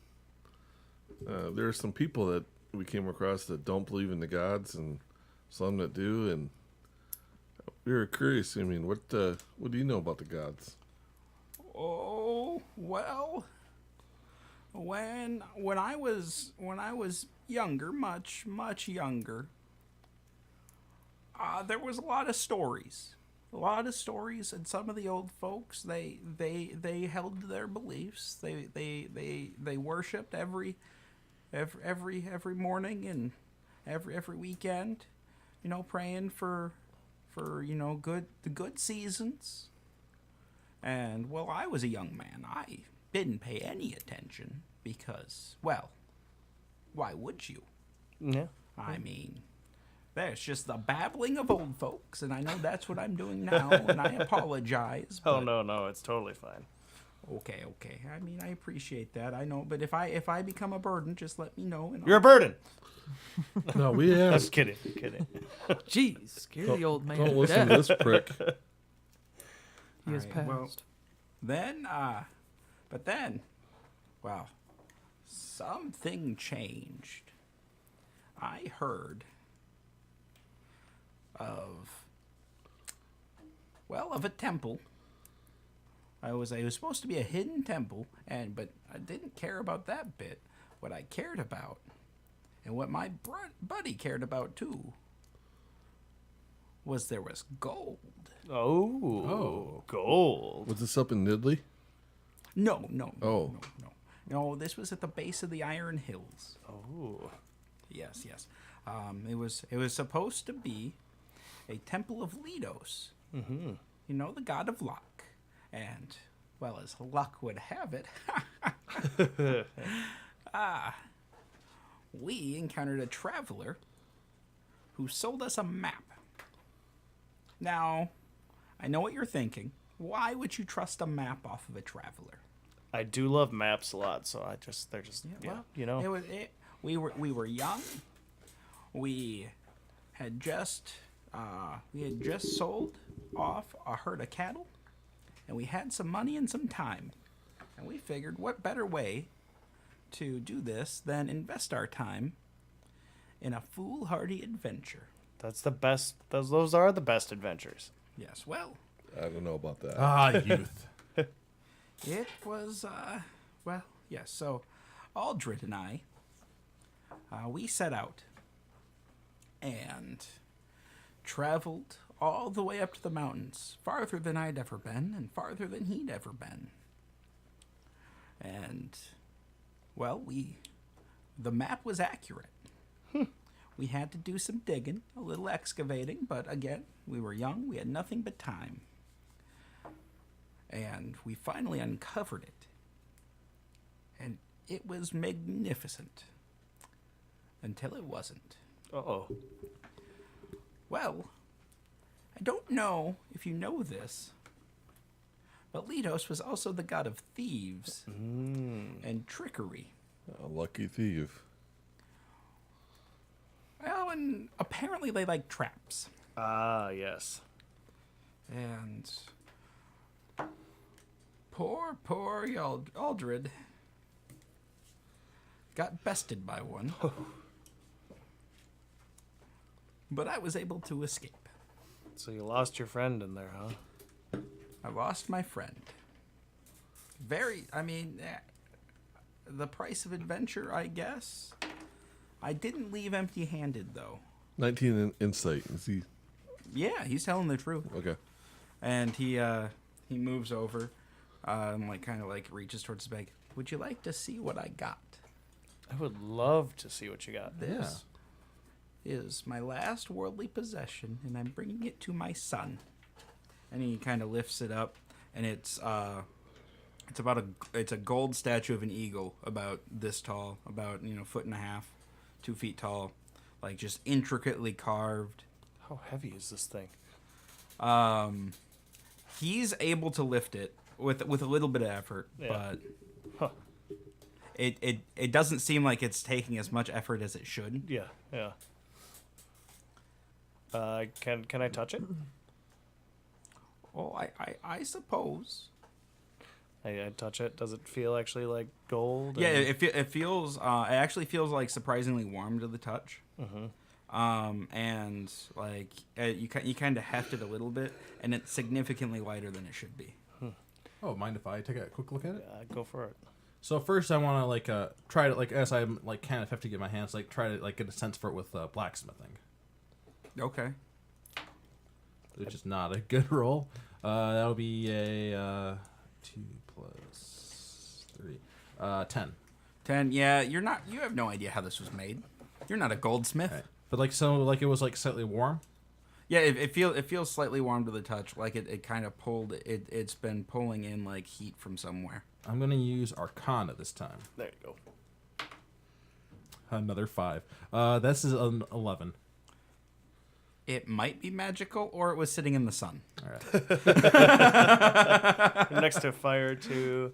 there are some people that we came across that don't believe in the gods, and some that do. And we were curious. I mean, what do you know about the gods? Oh well, when I was younger, much younger, there was a lot of stories. And some of the old folks they held to their beliefs. They worshipped every morning and every weekend, praying for the good seasons. And well, I was a young man. I didn't pay any attention because, well, why would you? Yeah. I mean, there's just the babbling of old folks, and I know that's what I'm doing now, and I apologize. Oh but- no, it's totally fine. Okay. I mean, I appreciate that. I know, but if I become a burden, just let me know. And You're a burden. No, we I'm asked. kidding. Jeez, scare the old man. Don't to listen to death. this prick. He has Alright, well, passed. then, well, something changed. I heard of a temple. It was supposed to be a hidden temple, but I didn't care about that bit. What I cared about, and what my buddy cared about too, was there was gold. Oh, gold. Was this up in Nidley? No. Oh. No, this was at the base of the Iron Hills. Oh. Yes. It was supposed to be a temple of Lothos. Mm-hmm. The god of luck. And, well, as luck would have it, we encountered a traveler who sold us a map. Now, I know what you're thinking. Why would you trust a map off of a traveler? I do love maps a lot, so they're just We were young. We had just sold off a herd of cattle, and we had some money and some time, and we figured what better way to do this than invest our time in a foolhardy adventure. That's the best. Those are the best adventures. Yes, well, I don't know about that. Ah, youth. it was yes. So, Aldred and I, we set out and traveled all the way up to the mountains, farther than I'd ever been and farther than he'd ever been. And, well, the map was accurate. We had to do some digging, a little excavating, but again, we were young, we had nothing but time. And we finally uncovered it. And it was magnificent. Until it wasn't. Uh-oh. Well, I don't know if you know this, but Lothos was also the god of thieves and trickery. A lucky thief. Well, and apparently they like traps. Ah, yes. And poor Aldred got bested by one. But I was able to escape. So you lost your friend in there, huh? I lost my friend. The price of adventure, I guess. I didn't leave empty-handed, though. 19 in insight. Is he Yeah, he's telling the truth. okay? And he moves over, kind of reaches towards the bag. Would you like to see what I got? I would love to see what you got. This is my last worldly possession, and I'm bringing it to my son. And he kind of lifts it up, and it's a gold statue of an eagle, about this tall, about foot and a half, 2 feet tall, just intricately carved. How heavy is this thing? He's able to lift it with a little bit of effort, Yeah. but it doesn't seem like it's taking as much effort as it should. Yeah. Can I touch it? Oh, I suppose. I touch it. Does it feel actually like gold? Yeah, And- it feels. It actually feels like surprisingly warm to the touch. And like you kind of heft it a little bit, and it's significantly lighter than it should be. Oh, mind if I take a quick look at it? go for it. So first, I want to like try to like as I'm like kind of have to get my hands like try to like get a sense for it with blacksmithing, Okay. which is not a good roll. That'll be a 2 plus 3, 10. 10. Yeah, you have no idea how this was made. You're not a goldsmith. Right. But like so, like it was like slightly warm. Yeah, it feels slightly warm to the touch, like it kind of pulled. It's been pulling in like heat from somewhere. I'm gonna use Arcana this time. There you go. Another 5. This is an 11. It might be magical, or it was sitting in the sun. All right. Next to fire too,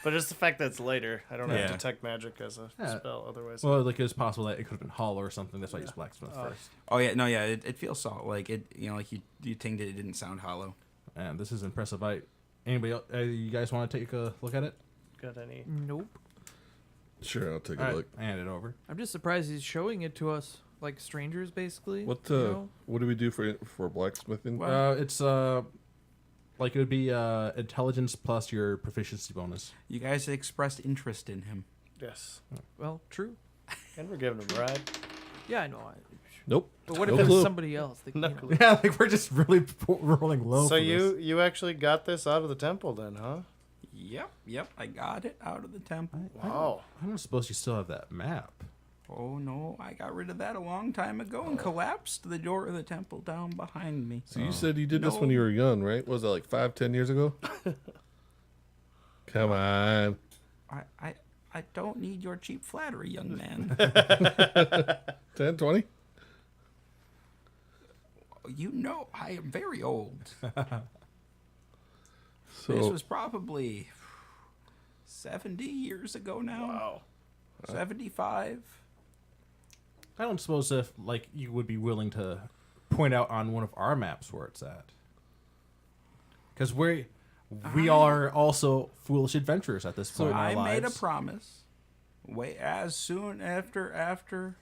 but just the fact that it's later. I don't Yeah. have detect magic as a Yeah. spell otherwise. Well, like it was possible that it could have been hollow or something. That's why I used blacksmith first. Oh yeah, no, yeah, it feels salt. Like it, like you tinged it. It didn't sound hollow. And this is impressive. Anybody else, you guys want to take a look at it? Got any? Nope. Sure, I'll take All a right, look. hand it over. I'm just surprised he's showing it to us like strangers, basically. What you know? what do we do for blacksmithing? It's like it would be intelligence plus your proficiency bonus. You guys expressed interest in him. Yes. Well, true. And we're giving him a ride. Yeah, I know. Nope. But what No if it clue. was somebody else? That, No you know, clue. Yeah, like we're just really rolling low. So for you actually got this out of the temple then, huh? Yep, I got it out of the temple. Wow. I don't suppose you still have that map. Oh no, I got rid of that a long time ago and collapsed the door of the temple down behind me. So you said you did this No. when you were young, right? Was that like 5-10 years ago? Come on. I don't need your cheap flattery, young man. 10, 20? You know I am very old. So This was probably 70 years ago now. Wow. 75. I don't suppose if like you would be willing to point out on one of our maps where it's at, because we are also foolish adventurers at this point in our I made a lives. promise. Way as soon after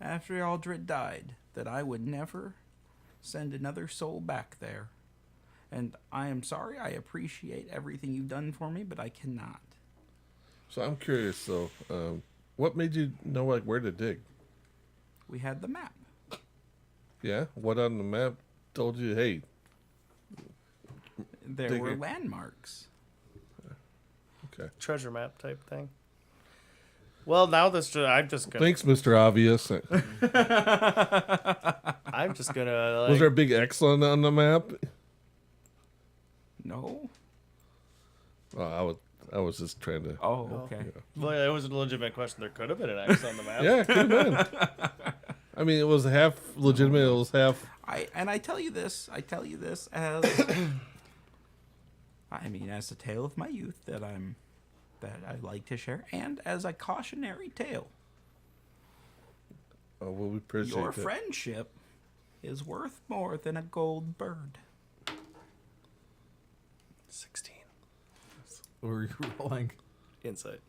Aldred died that I would never send another soul back there. And I am sorry. I appreciate everything you've done for me, but I cannot. So I'm curious. So, what made you know like where to dig? We had the map. Yeah. What on the map told you, hey? There Dig were it. landmarks. Okay. Treasure map type thing. Well, now I'm just gonna. Thanks, Mr. Obvious. I'm just gonna. Like, Was there a big X on the map? No. Well, I was just trying to. Oh, okay. Well, it was a legitimate question. There could have been an X on the map. Yeah, it could have been. I mean, it was half legitimate. It was half. I tell you this as as a tale of my youth that I like to share, and as a cautionary tale. Oh, well, we appreciate Your that. friendship is worth more than a gold bird. 16 Or you rolling. insight.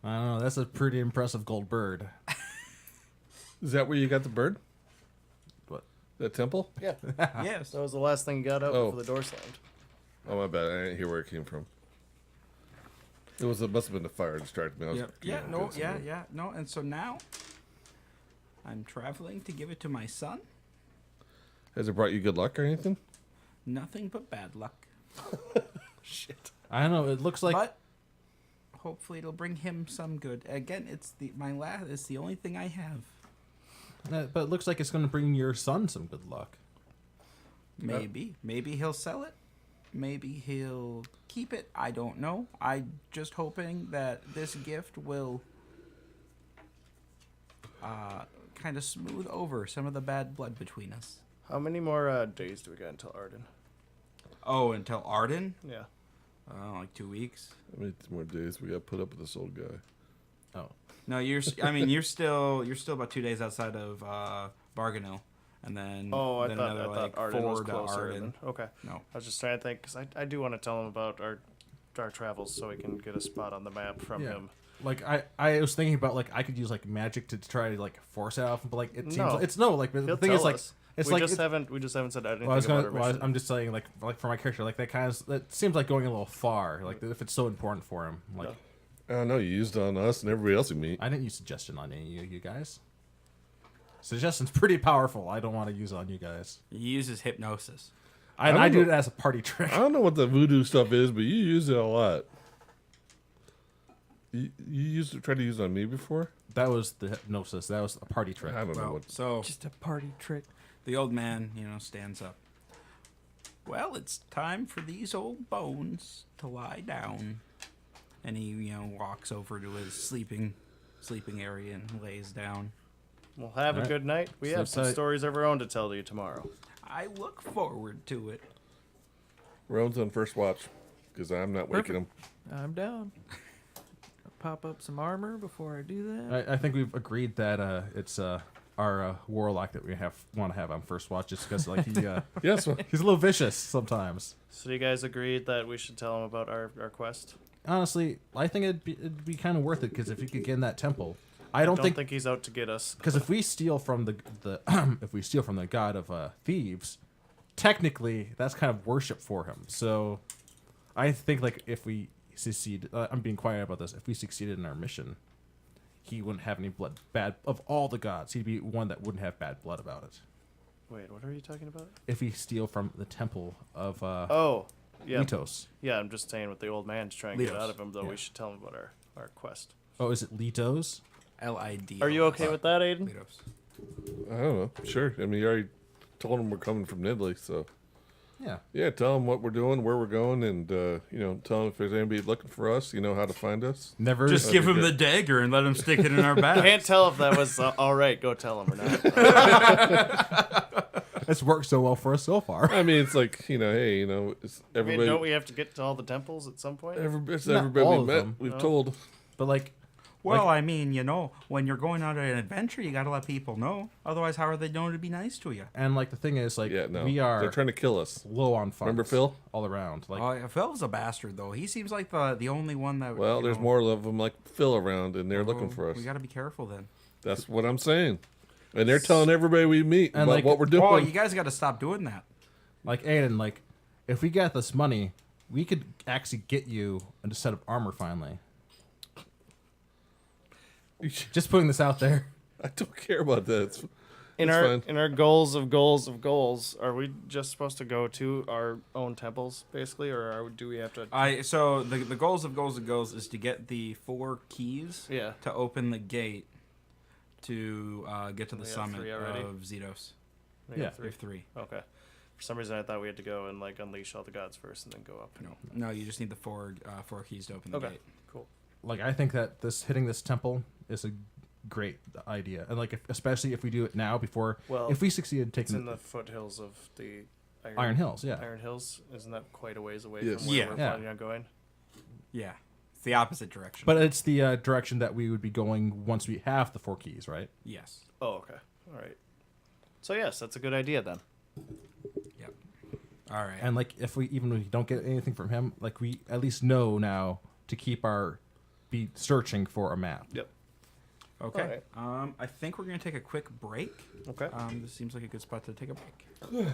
I don't know. That's a pretty impressive gold bird. Is that where you got the bird? What? That temple? Yeah. Yes. That was the last thing you got out Oh. before the door slammed. Oh, my bad. I didn't hear where it came from. It must have been the fire that distracted me. I was, No. And so now I'm traveling to give it to my son. Has it brought you good luck or anything? Nothing but bad luck. Shit. I don't know. It looks like But hopefully it'll bring him some good. Again, it's the only thing I have. but it looks like it's going to bring your son some good luck. Maybe he'll sell it. Maybe he'll keep it. I don't know. I'm just hoping that this gift will kind of smooth over some of the bad blood between us. How many more days do we got until Arden? Oh, until Arden? Yeah. Like 2 weeks. How many more days we got to put up with this old guy? Oh, No, you're still about 2 days outside of Barganil, and then Oh, I then thought like Arden was 4 to closer. Arden. Okay. No. I was just trying to think because I do want to tell him about our our travels so we can get a spot on the map from Yeah. him. Like I was thinking about like I could use like magic to try to like force it out, but like it seems No. like, it's no like the He'll thing tell is like us. it's we like just it- haven't said anything well, I was about gonna, our well, mission. I'm just saying like for my character like that seems like going a little far like if it's so important for him like I don't know. You used it on us and everybody else you meet. I didn't use suggestion on any of you guys. Suggestion's pretty powerful. I don't want to use it on you guys. He uses hypnosis. I don't do know. it as a party trick. I don't know what the voodoo stuff is, but you use it a lot. You tried to use it on me before? That was the hypnosis. That was a party trick. I don't know Well, what. so Just a party trick. the old man, stands up. Well, it's time for these old bones to lie down. And he, walks over to his sleeping area and lays down. Well, have a Alright. good night. We Sleep have some tight. stories of our own to tell you tomorrow. I look forward to it. Roan's on first watch because I'm not waking him. I'm down. Pop up some armor before I do that. I think we've agreed that it's our warlock that we want to have on first watch just because like Yes, he's a little vicious sometimes. So you guys agreed that we should tell him about our quest? Honestly, I think it'd be kind of worth it because if you could get in that temple, I Don't don't think he's out to get us. because if we steal from the if we steal from the god of thieves, technically that's kind of worship for him. So I think like if we succeed, I'm being quiet about this. If we succeeded in our mission, he wouldn't have any bad of all the gods. He'd be one that wouldn't have bad blood about it. Wait, what are you talking about? If we steal from the temple of Oh, yeah. Lothos. Yeah, I'm just saying what the old man's trying to get Letos. out of him, though. Yeah. We should tell him about our quest. Oh, is it Litos? L-I-D. Are you okay with that, Aiden? I don't know. Sure. I mean, you already told him we're coming from Nidley, so Yeah. yeah. Tell him what we're doing, where we're going, and tell him if there's anybody looking for us. You know how to find us. Never. Just give him the dagger and let him stick it in our back. Can't tell if that was all right. Go tell him or not. It's worked so well for us so far. I mean, it's like hey, it's I mean, everybody. don't we have to get to all the temples at some point? It's Not everybody all we of met. them. We've told. But like, Well, I mean, when you're going on an adventure, you got to let people know. Otherwise, how are they going to be nice to you? and like the thing is, like, Yeah, no. we are They're trying to kill us. low on funds. Remember Phil? All around. Like, Oh, yeah, Phil's a bastard, though. He seems like the only one that. Well, there's more of them like Phil around, and they're looking for us. We got to be careful then. That's what I'm saying. And they're telling everybody we meet And, about like, what we're doing. Oh, you guys got to stop doing that. like Aiden, like, if we got this money, we could actually get you a set of armor finally. Just putting this out there. I don't care about that. In It's our fine. in our goals of goals, are we just supposed to go to our own temples, basically, or do we have to? So the goals of goals is to get the 4 keys. Yeah. To open the gate to get to the We have summit 3 already? of Zetos. We have Yeah. We have 3. Okay. For some reason, I thought we had to go and like unleash all the gods first, and then go up. No, you just need the 4 keys to open the Okay. gate. Cool. Like, I think that hitting this temple is a great idea, and like, especially if we do it now before. Well, if we succeed in It's taking in the foothills of the Iron Hills, yeah. Iron Hills, isn't that quite a ways away Yes. from where Yeah. we're Yeah. planning on going? Yeah, it's the opposite direction. But it's the direction that we would be going once we have the 4 keys, right? yes. Oh, okay. All right. So yes, that's a good idea then. Yep. All right. And like, if we don't get anything from him, like, we at least know now to be searching for a map. Yep. Okay. I think we're gonna take a quick break. Okay. This seems like a good spot to take a break.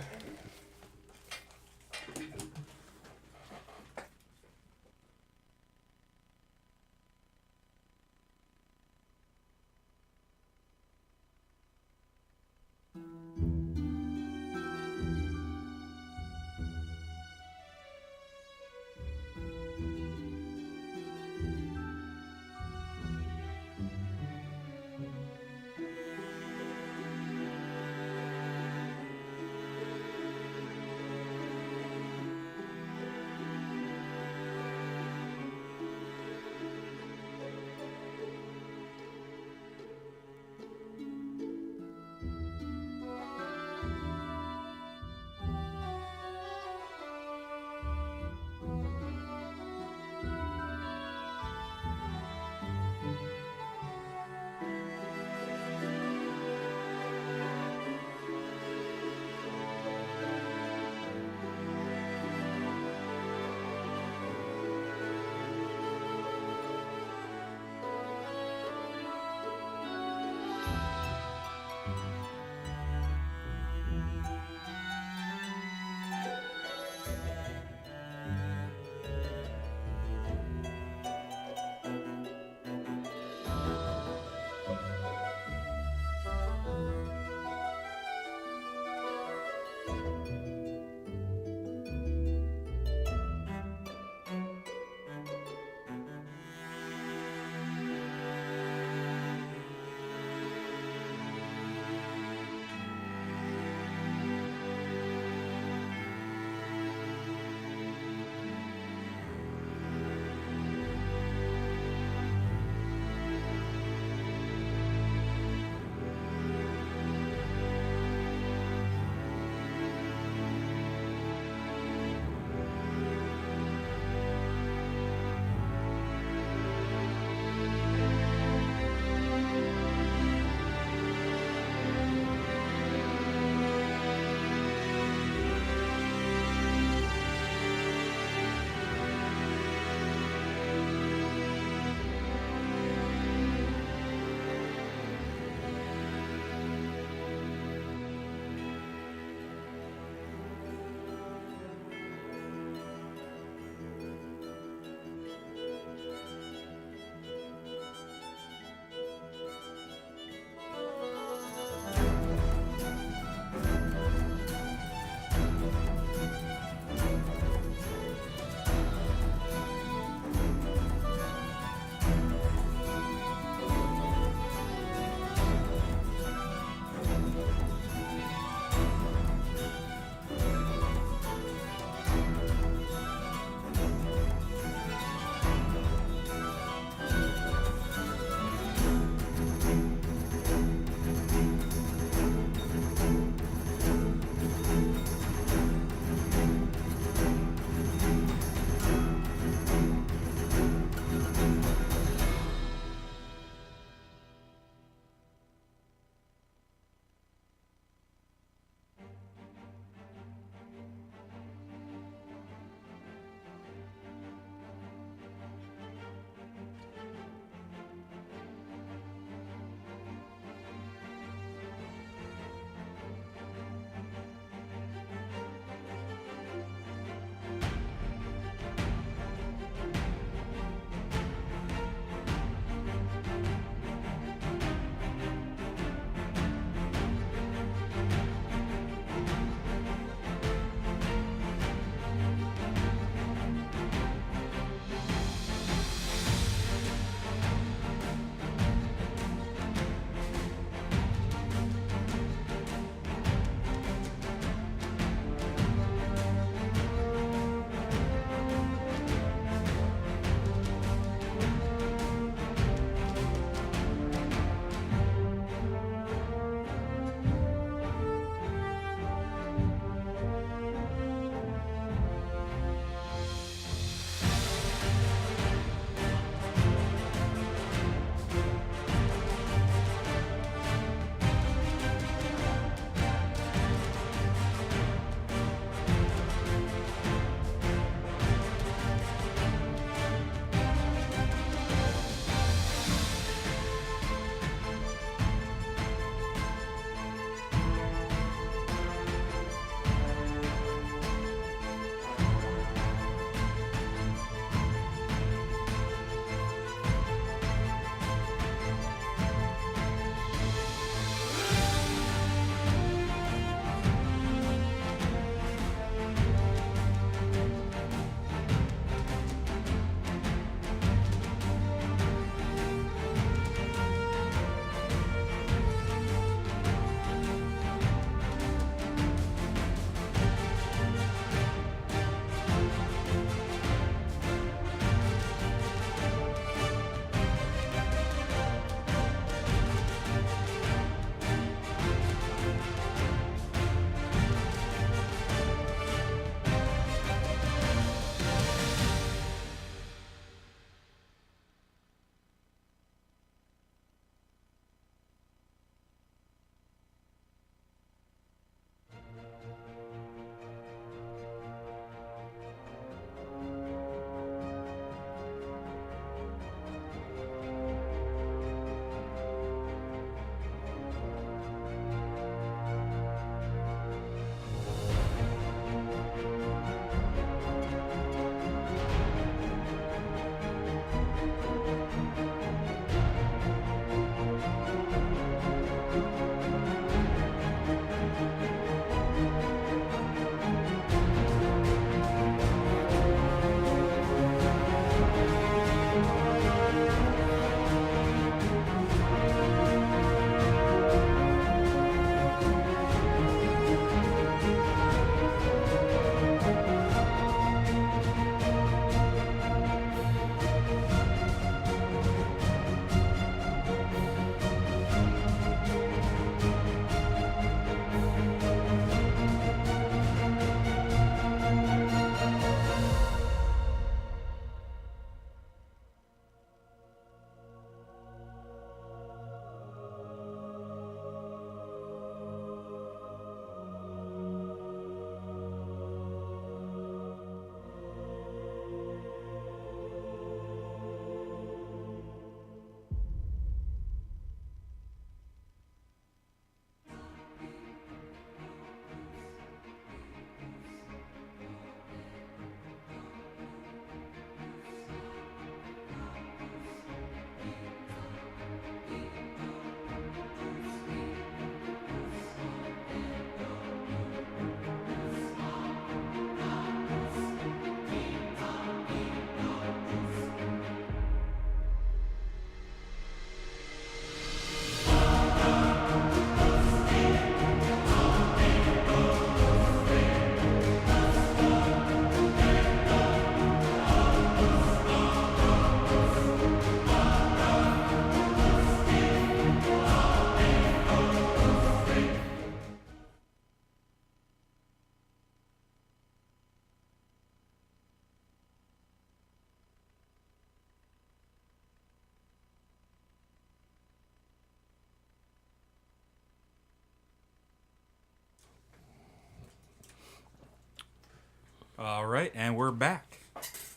All right, and we're back.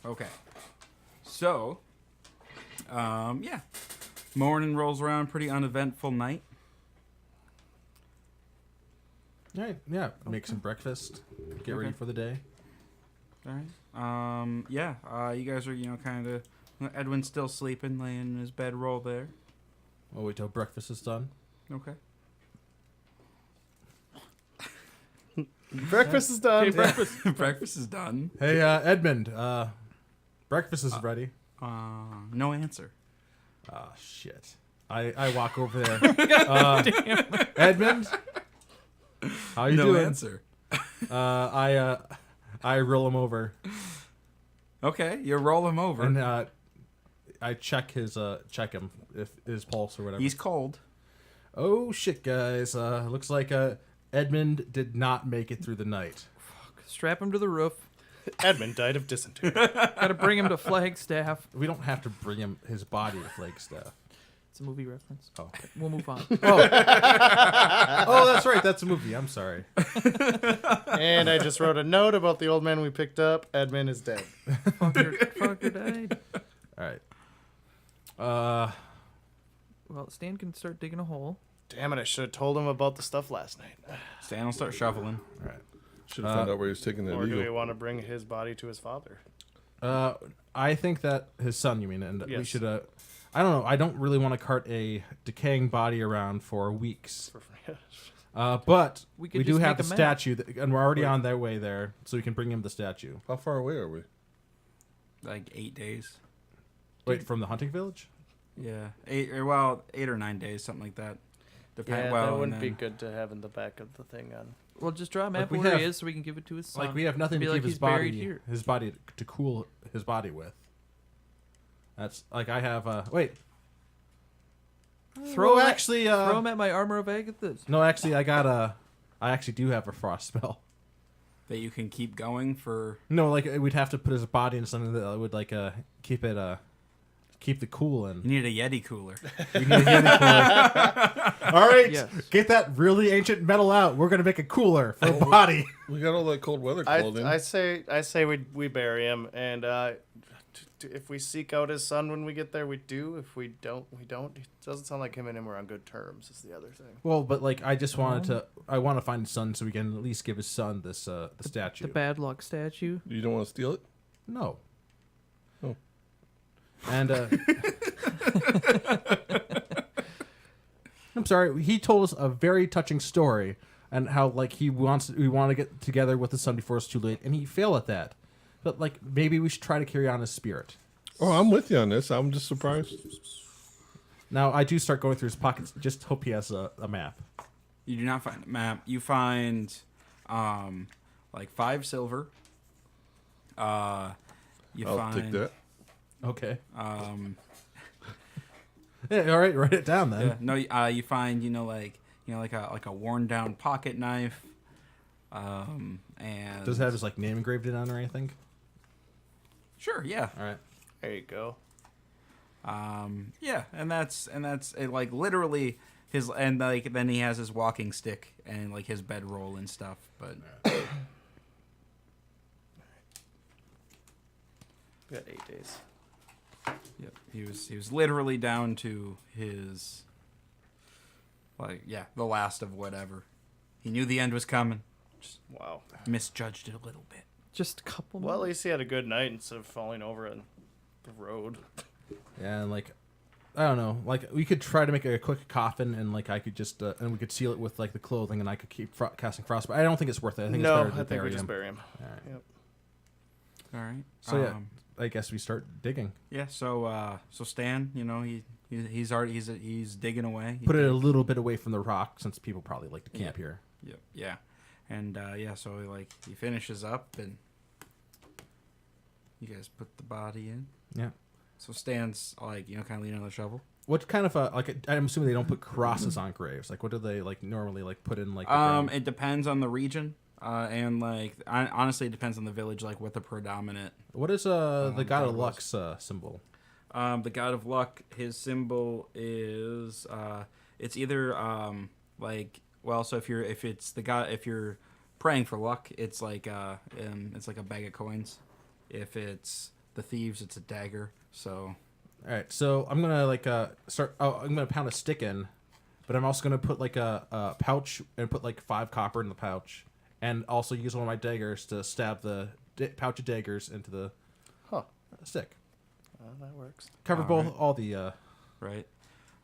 Okay. So, yeah. Morning rolls around, pretty uneventful night. All right, yeah. Make some breakfast. Get ready for the day. All right. Yeah. You guys are, kind of. Edwin's still sleeping, laying in his bedroll there. We'll wait till breakfast is done. Okay. Breakfast is done. Okay, breakfast. Breakfast is done. Hey, Edmund. Breakfast is ready. No answer. Oh shit. I walk over there. Edmund. How you No doing? answer. I roll him over Okay, you roll him over. and I check him if his pulse or whatever. He's cold. Oh shit, guys! Looks like Edmund did not make it through the night. Strap him to the roof. Edmund died of dysentery. Got to bring him to Flagstaff. We don't have to bring his body to Flagstaff. It's a movie reference. Oh, We'll move on. oh, that's right. That's a movie. I'm sorry. And I just wrote a note about the old man we picked up. Edmund is dead. Fucker died. All right. Well, Stan can start digging a hole. Damn it, I should have told him about the stuff last night. Stan will start shoveling. All right. Should have found out where he was taking that Or do we eagle. want to bring his body to his father? I think that his son, you mean, and we Yes. should. I don't know. I don't really want to cart a decaying body around for weeks. But We we could do just have make the a map. statue, and we're already on their way there, so we can bring him the statue. How far away are we? Like 8 days. Wait, from the hunting village? Yeah, 8 or 9 days, something like that. Yeah, well, that and wouldn't be then- good to have in the back of the thing on. Well, just draw a map we of where have- he is so we can give it to his son. Like we have nothing Be to like keep he's buried here. his body to cool his body with. That's like I have. Wait. Throw Well, him at- actually, Throw him at my armor of Agathis. no, actually, I actually do have a frost spell. That you can keep going for. No, like we'd have to put his body in something that would like keep it keep the cool in. You need a Yeti cooler. We need a heating cooler. All right, Yes. get that really ancient metal out. We're gonna make a cooler for a body. We got all that cold weather clothing. I say we bury him, and if we seek out his son when we get there, we do. If we don't, we don't. It doesn't sound like him and him are on good terms. Is the other thing. Well, but like I just I want to find his son so we can at least give his son this the statue. The bad luck statue. You don't want to steal it? No. Oh. And I'm sorry. He told us a very touching story and how like we want to get together with his son before it's too late, and he failed at that. But like maybe we should try to carry on his spirit. Oh, I'm with you on this. I'm just surprised. Now I do start going through his pockets. Just hope he has a map. You do not find a map. You find, like 5 silver. You I'll find. take that. Okay. Yeah, Yeah. All right. Write it down then. no. You find like a worn down pocket knife. And Does it have his like name engraved in on or anything? Sure. Yeah. All right. There you go. Yeah, and that's it, like literally his, and like then he has his walking stick and like his bedroll and stuff. But We got 8 days. yep, he was literally down to his, like, the last of whatever. He knew the end was coming. Just Wow. misjudged it a little bit. Just a couple Well, at more. least he had a good night instead of falling over on the road. Yeah, and like I don't know, like we could try to make a quick coffin, and like I could just and we could seal it with like the clothing, and I could keep casting frost. But I don't think it's worth it. I think No, it's better I to think we bury just him. bury him. All right. Yep. All right. So yeah, I guess we start digging. Yeah. So Stan, he's digging away. Put it a little bit away from the rock, since people probably like to camp here. Yep. Yeah. And so like he finishes up, and you guys put the body in. Yeah. So Stan's like kind of leaning on the shovel. What kind of like? I'm assuming they don't put crosses on graves. Like, what do they like normally like put in like? The ground? It depends on the region, and like honestly, it depends on the village. Like what the predominant. What is the god God of was. luck's symbol? The god of luck. His symbol is it's either like, well, so if you're praying for luck, it's like a bag of coins. If it's the thieves, it's a dagger. So All right, so I'm gonna start. Oh, I'm gonna pound a stick in, but I'm also gonna put like a pouch and put like 5 copper in the pouch, and also use one of my daggers to stab the pouch of daggers into the stick. That works. Cover All both right. all the. right,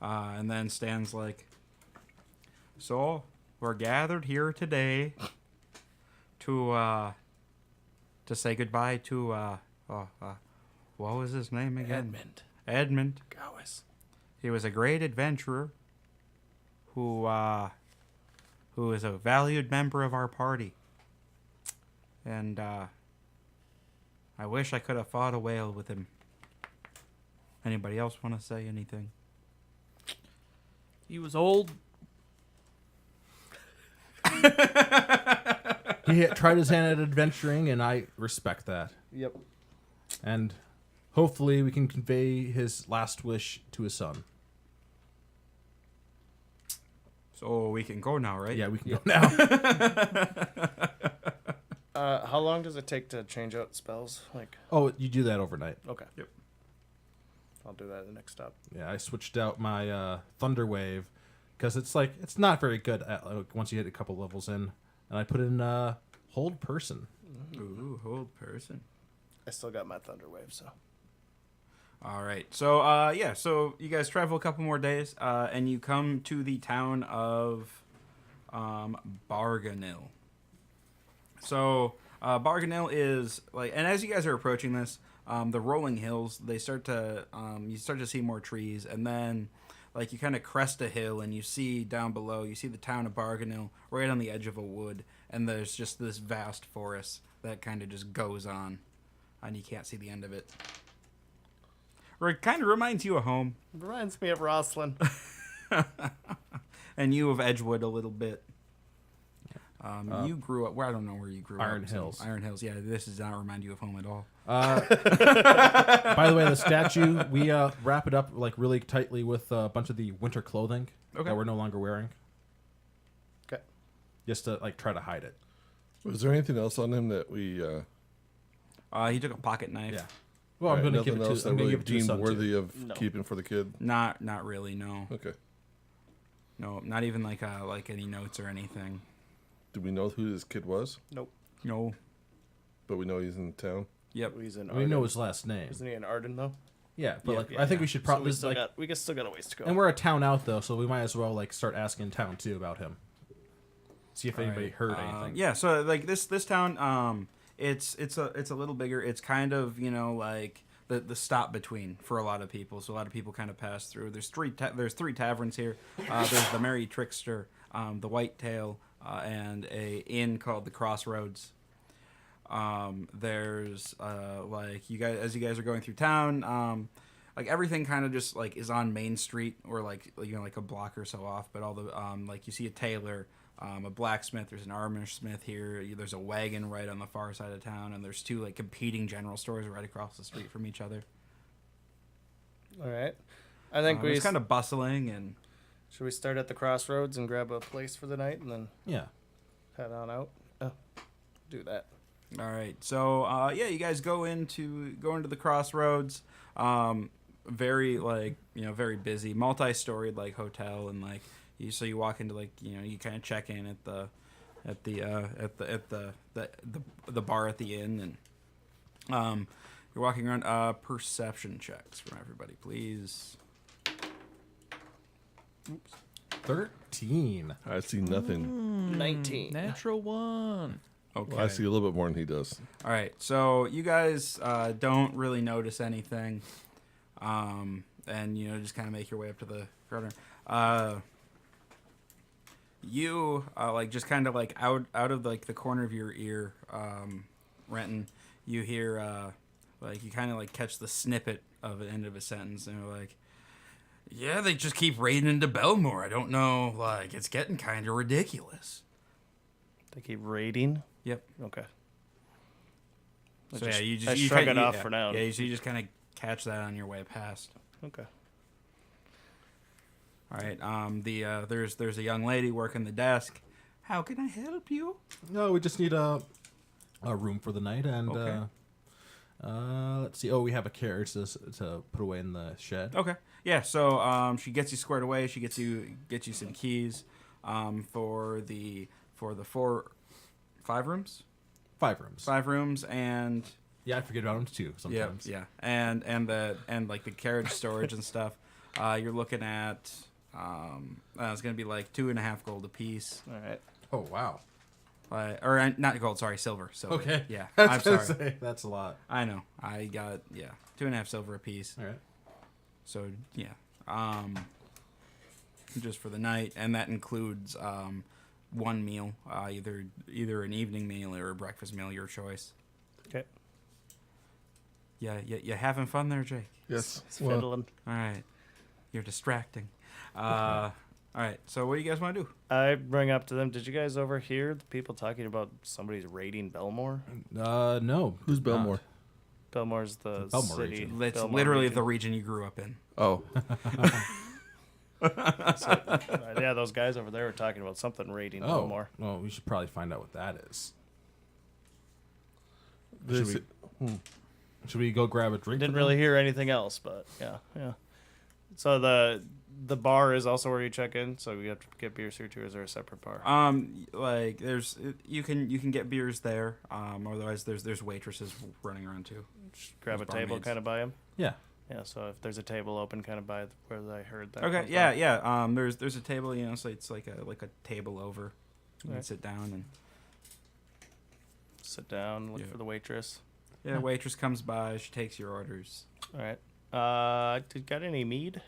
and then Stan's like, so we're gathered here today to say goodbye to what was his name again? Edmund. Gowis. He was a great adventurer who is a valued member of our party. And I wish I could have fought a whale with him. Anybody else want to say anything? He was old. He had tried his hand at adventuring, and I respect that. Yep. And hopefully, we can convey his last wish to his son. So we can go now, right? Yeah, we can go now. How long does it take to change out spells? Like, Oh, you do that overnight. okay. Yep. I'll do that at the next stop. Yeah, I switched out my Thunder Wave because it's not very good at once you hit a couple levels in, and I put in Hold Person. Ooh, hold person. I still got my Thunder Wave, so. All right. So, so you guys travel a couple more days, and you come to the town of Barganil. So, Barganil is and as you guys are approaching this, the rolling hills, you start to see more trees, and then, you kind of crest a hill, and you see down below, you see the town of Barganil right on the edge of a wood, and there's just this vast forest that kind of just goes on, and you can't see the end of it. Or it kind of reminds you of home. Reminds me of Roslyn. And you of Edgewood a little bit. You grew up, I don't know where you grew Iron up. Hills. Iron Hills, yeah. This does not remind you of home at all. By the way, the statue, we wrap it up really tightly with a bunch of the winter clothing that we're no longer wearing. Okay. Just to try to hide it. Was there anything else on him that we? He took a pocket knife. Yeah. Well, I'm going to nothing give it to. else I'm that going to really give it to his deemed son worthy too. of No. keeping for the kid. Not really, no. Okay. No, not even like any notes or anything. Do we know who this kid was? Nope. No. But we know he's in town. Yep. He's in We Arden. know his last name. Isn't he in Arden, though? Yeah, but Yeah, I think we should So probably we still got a ways to go. and we're a town out though, so we might as well start asking town too about him. See if anybody Alright, heard anything. Yeah, so this town, it's a little bigger. It's kind of the stop between for a lot of people. So a lot of people kind of pass through. There's three taverns here. There's the Merry Trickster, the Whitetail, and a inn called the Crossroads. There's you guys are going through town. Everything kind of just is on Main Street or a block or so off. But all the you see a tailor, a blacksmith. There's an armor smith here. There's a wagon right on the far side of town, and there's two competing general stores right across the street from each other. All right. I think we It's kind of bustling and. should we start at the crossroads and grab a place for the night and then Yeah. head on out? Do that. All right, so you guys go into the crossroads. Very very busy, multi-storied hotel, and you walk into you kind of check in at the bar at the inn, and you're walking around. Perception checks from everybody, please. 13. I see nothing. 19. Natural one. Okay. Well, I see a little bit more than he does. All right, so you guys don't really notice anything, and just kind of make your way up to the corner. You just kind of out of the corner of your ear, Renton, you hear you kind of catch the snippet of the end of a sentence, and you're like, yeah, they just keep raiding into Bellmoor. I don't know, it's getting kind of ridiculous. They keep raiding? Yep. Okay. So I you shrug kinda- it off for now. Yeah, so you just kind of catch that on your way past. Okay. All right. There's a young lady working the desk. How can I help you? No, we just need a room for the night, and Okay. let's see. Oh, we have a carriage to put away in the shed. Okay. Yeah. So she gets you squared away. She gets you some keys for the 5 rooms. 5 rooms. 5 rooms and Yeah, I forget about them too sometimes. yeah. And like the carriage storage and stuff. You're looking at it's gonna be like 2.5 gold a piece. All right. Oh wow. Or not gold, sorry, silver. Okay. Yeah. I I'm was gonna sorry. say, that's a lot. I know. I got 2.5 silver a piece. All right. So yeah. Just for the night, and that includes one meal, either an evening meal or a breakfast meal, your choice. Okay. Yeah, you having fun there, Jake? Yes. It's Well, fiddling. All right. You're distracting. All right. So what do you guys want to do? I bring up to them. Did you guys overhear the people talking about somebody's raiding Bellmoor? No. who's did not. Bellmoor? Bellmoor's the Bellmoor city. region. It's Bellmoor literally region. the region you grew up in. Oh, Yeah, those guys over there were talking about something raiding Oh, Bellmoor. well, we should probably find out what that is. they Should say- Should we go grab a drink? Didn't for really them? hear anything else, but yeah. So the bar is also where you check in. So we have to get beers here too. Or is there a separate bar? Like there's you can get beers there. Otherwise there's waitresses running around too. Just grab a there's table, barmaids. kind of by him. Yeah. Yeah. So if there's a table open, kind of by where I heard that. Okay, come yeah, from. yeah. There's a table, so it's like a table over. You can Right. sit down and Sit down, look Yeah. for the waitress. waitress comes by. She takes your orders. All right. Got any mead?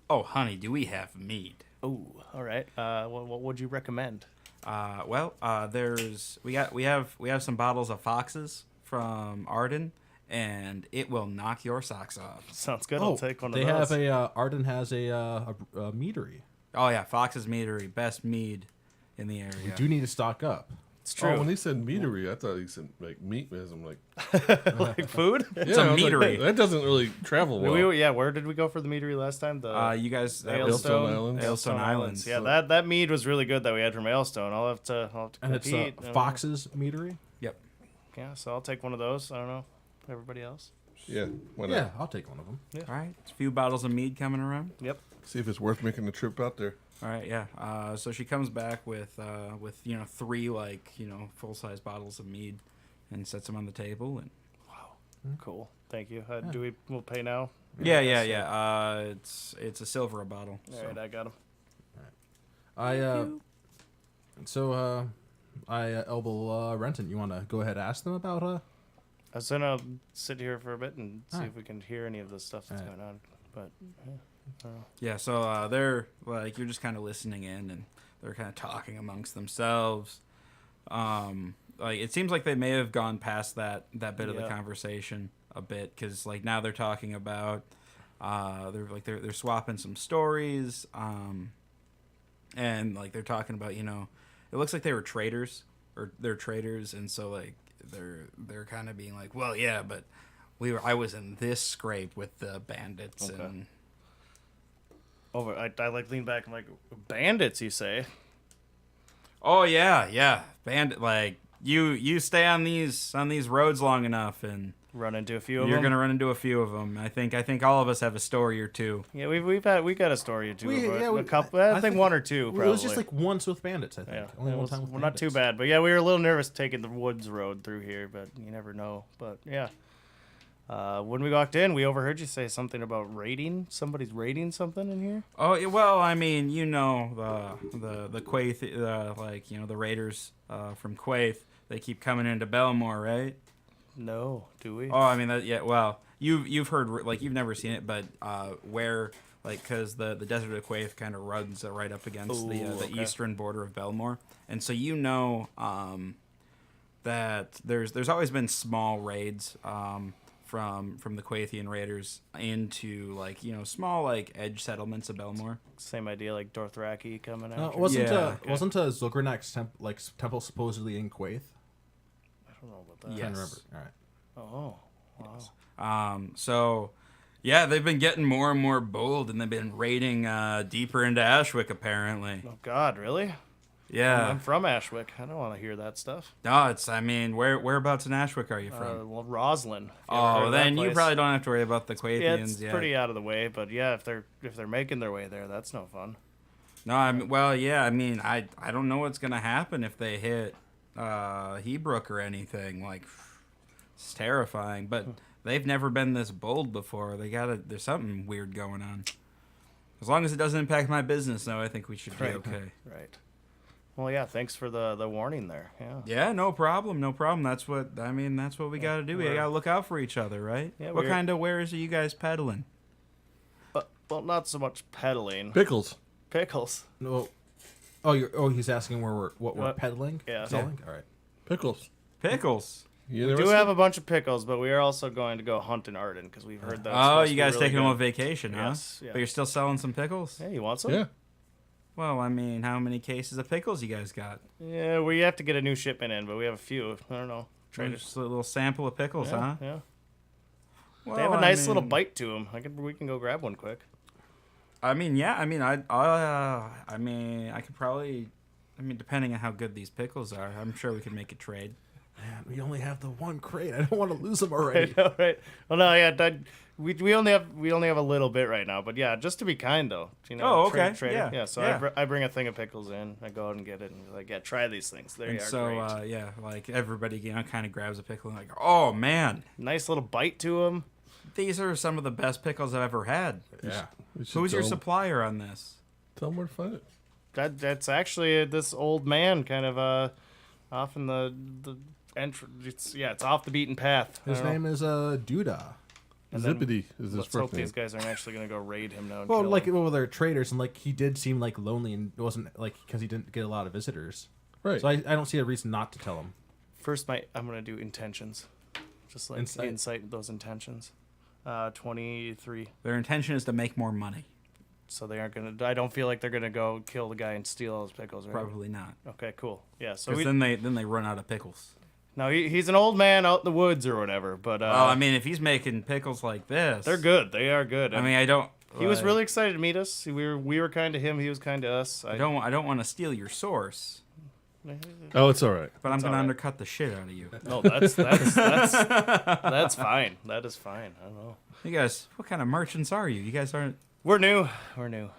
Oh, honey, do we have mead? Oh, all right. What would you recommend? There's we have some bottles of Foxes from Arden, and it will knock your socks off. Sounds good. Oh, I'll take one of they those. have Arden has a meadery. Oh yeah, Fox's Meadery, best mead in the area. We do need to stock up. It's Oh, true. when he said meatery, I thought he said like meat. I'm like, Like food? yeah, a I was like, meatery. that doesn't really travel well. Where did we go for the meadery last time? The You guys, that Aylstone was Islands. Aylstone Islands. Yeah, that mead was really good that we had from Aylstone. I'll have to And it's compete. Fox's meadery. Yep. Yeah, so I'll take one of those. I don't know. Everybody else? Yeah, why not? Yeah, I'll take one of them. All right, a few bottles of mead coming around. Yep. See if it's worth making the trip out there. All right, yeah. So she comes back with 3 full size bottles of mead, and sets them on the table. And Cool. Thank you. We'll pay now? yeah. It's a silver a bottle. All right, I got them. I elbow Renton. You want to go ahead and ask them about I was gonna sit here for a bit and see Alright. if we can hear any of the stuff that's Alright. going on. But Yeah, so they're like you're just kind of listening in, and they're kind of talking amongst themselves. Like it seems like they may have gone past that bit of the Yeah. conversation a bit, because like now they're talking about they're swapping some stories, and like they're talking about it looks like they were traders, or they're traders, and so like they're kind of being like, well, yeah, but I was in this scrape with the bandits. Okay. And I like lean back and like, bandits, you say? oh yeah, bandit. Like you stay on these roads long enough, and Run into a few of you're them. gonna run into a few of them. I think all of us have a story or two. Yeah, we got a story or two. A couple. I I think one or two. Probably. It was just like once with bandits. I think Yeah, only it one was- time with well, not too bandits. bad. But yeah, we were a little nervous taking the woods road through here, but you never know. But yeah, when we walked in, we overheard you say something about raiding. Somebody's raiding something in here. Oh yeah, well, I mean, the Quaith, the raiders from Quaith, they keep coming into Bellmoor, right? No, do we? Oh, I mean that. Yeah, well, you've heard, like, you've never seen it, but where, like, because the desert of Quaith kind of runs right up against the okay. eastern border of Bellmoor, and so that there's always been small raids from the Quaithian raiders into small like edge settlements of Bellmoor. Same idea, like Dothraki coming out. Wasn't Yeah. wasn't Zogranak's temple supposedly in Quaith? I don't know about that. Yeah. I can't remember. All right. Oh, wow. So yeah, they've been getting more and more bold, and they've been raiding deeper into Ashwick apparently. Oh God, really? Yeah. I'm from Ashwick. I don't want to hear that stuff. No, it's. I mean, whereabouts in Ashwick are you from? Well, Roslyn. if you ever heard Oh, of that then you place. probably don't have to worry about the Yeah, Quathians it's yet. pretty out of the way, but yeah, if they're making their way there, that's no fun. No, I mean, well, yeah. I mean, I don't know what's gonna happen if they hit Hebrook or anything. Like, it's terrifying. But they've never been this bold before. There's something weird going on. As long as it doesn't impact my business, though, I think we should be Right. okay. Right. Well, yeah. Thanks for the warning there. Yeah. Yeah, no problem, no problem. That's what we got to do. We we're- got to look out for each other, right? Yeah, what we're- kind of wares are you guys peddling? But well, not so much peddling. Pickles. Pickles. No. He's asking what we're What? peddling? Yeah. Selling? All right. Pickles. Pickles. You We do interested? have a bunch of pickles, but we are also going to go hunt in Arden because we've heard that. Oh, you guys taking them on vacation, huh? Yes, yeah. But you're still selling some pickles? Hey, you want some? Yeah. Well, I mean, how many cases of pickles you guys got? Yeah, we have to get a new shipment in, but we have a few. I don't know. Traders. Just a little sample of pickles, huh? Yeah. Well, They have a I nice little mean- bite to them. We can go grab one quick. I mean, yeah. I mean, I could probably. I mean, depending on how good these pickles are, I'm sure we could make a trade. Man, we only have the one crate. I don't want to lose them already. I know, right? Well, no, yeah. We only have a little bit right now, but yeah, just to be kind though. You know, Oh, okay. trader. Yeah, So yeah. I bring a thing of pickles in. I go out and get it, and like, yeah, try these things. They And are so, great. yeah, like everybody, kind of grabs a pickle and like, oh man, Nice little bite to them. these are some of the best pickles I've ever had. Yeah. We should Who's your tell 'em- supplier on this? Tell them where to find it. That's actually this old man, kind of off in the entrance. It's off the beaten path. I His don't know. name is Duda. And then Zippity is his Let's hope first name. these guys aren't actually gonna go raid him now. And Well, kill like, him. well, they're traders, and like he did seem like lonely, and it wasn't like because he didn't get a lot of visitors. Right. So I don't see a reason not to tell him. First, I'm gonna do intentions, just like insight those intentions. 23. Their intention is to make more money. So they aren't gonna. I don't feel like they're gonna go kill the guy and steal all his pickles, right? Probably not. Okay, cool. Yeah. So Because then they run out of pickles. no, he's an old man out in the woods or whatever. But Well, I mean, if he's making pickles like this, they're good. They are good. I mean, I don't. he was like, really excited to meet us. We were kind to him. He was kind to us. I don't want to steal your source, Oh, it's all right. but I'm gonna all right. undercut the shit out of you. No, that's fine. That is fine. I don't know. You guys, what kind of merchants are you? You guys aren't. We're new. We're new.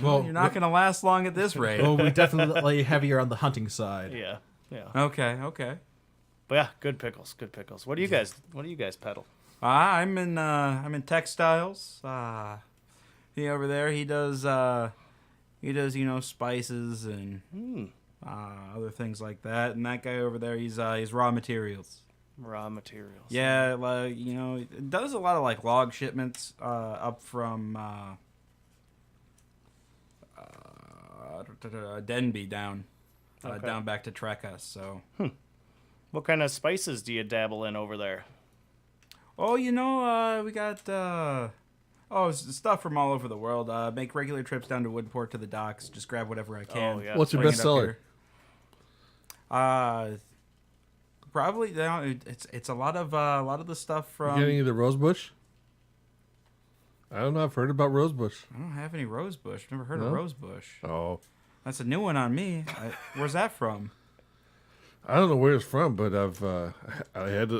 Well, You're not gonna last long at this rate. well, we definitely heavier on the hunting side. Yeah. Yeah. Okay. But yeah, good pickles. Good pickles. What do you guys peddle? I'm in textiles. He over there, he does spices and other things like that. And that guy over there, he's raw materials. Raw materials. Yeah, like it does a lot of like log shipments up from Denby down Okay. down back to Trekka. So What kind of spices do you dabble in over there? we got stuff from all over the world. Make regular trips down to Woodport to the docks. Just grab whatever I can. Oh, yeah. What's your Bring best it up seller? here. Probably it's a lot of the stuff You from. got any of the rosebush? I don't know. I've heard about rosebush. I don't have any rosebush. Never heard No? of rosebush. Oh, That's a new one on me. Where's that from? I don't know where it's from, but I had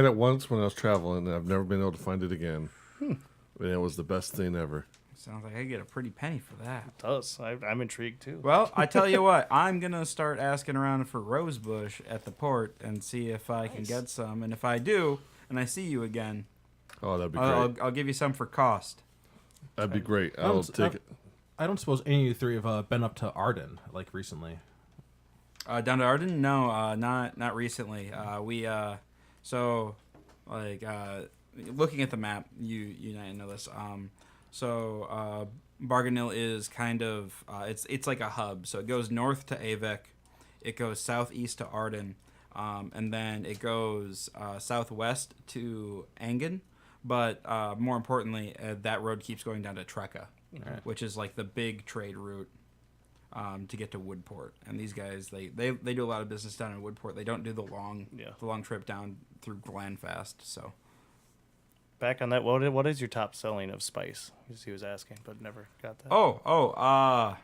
it once when I was traveling, and I've never been able to find it again. And it was the best thing ever. Sounds like I get a pretty penny for that. It does. I'm intrigued too. Well, I tell you what, I'm gonna start asking around for rosebush at the port and see if I can get some. And if I do, and I see you again, Oh, that'd be great. I'll give you some for cost. That'd be great. I'll take it. I don't suppose any of you three have been up to Arden like recently. Down to Arden? No, not recently. Looking at the map, you know this. Barganil is kind of it's like a hub. So it goes north to Avek, it goes southeast to Arden, and then it goes southwest to Angen. But more importantly, that road keeps going down to Trekka, which is like the big trade route to get to Woodport. And these guys, they do a lot of business down in Woodport. They don't do the long trip down through Glenfast. So Back on that, what is your top selling of spice? He was asking, but never got that.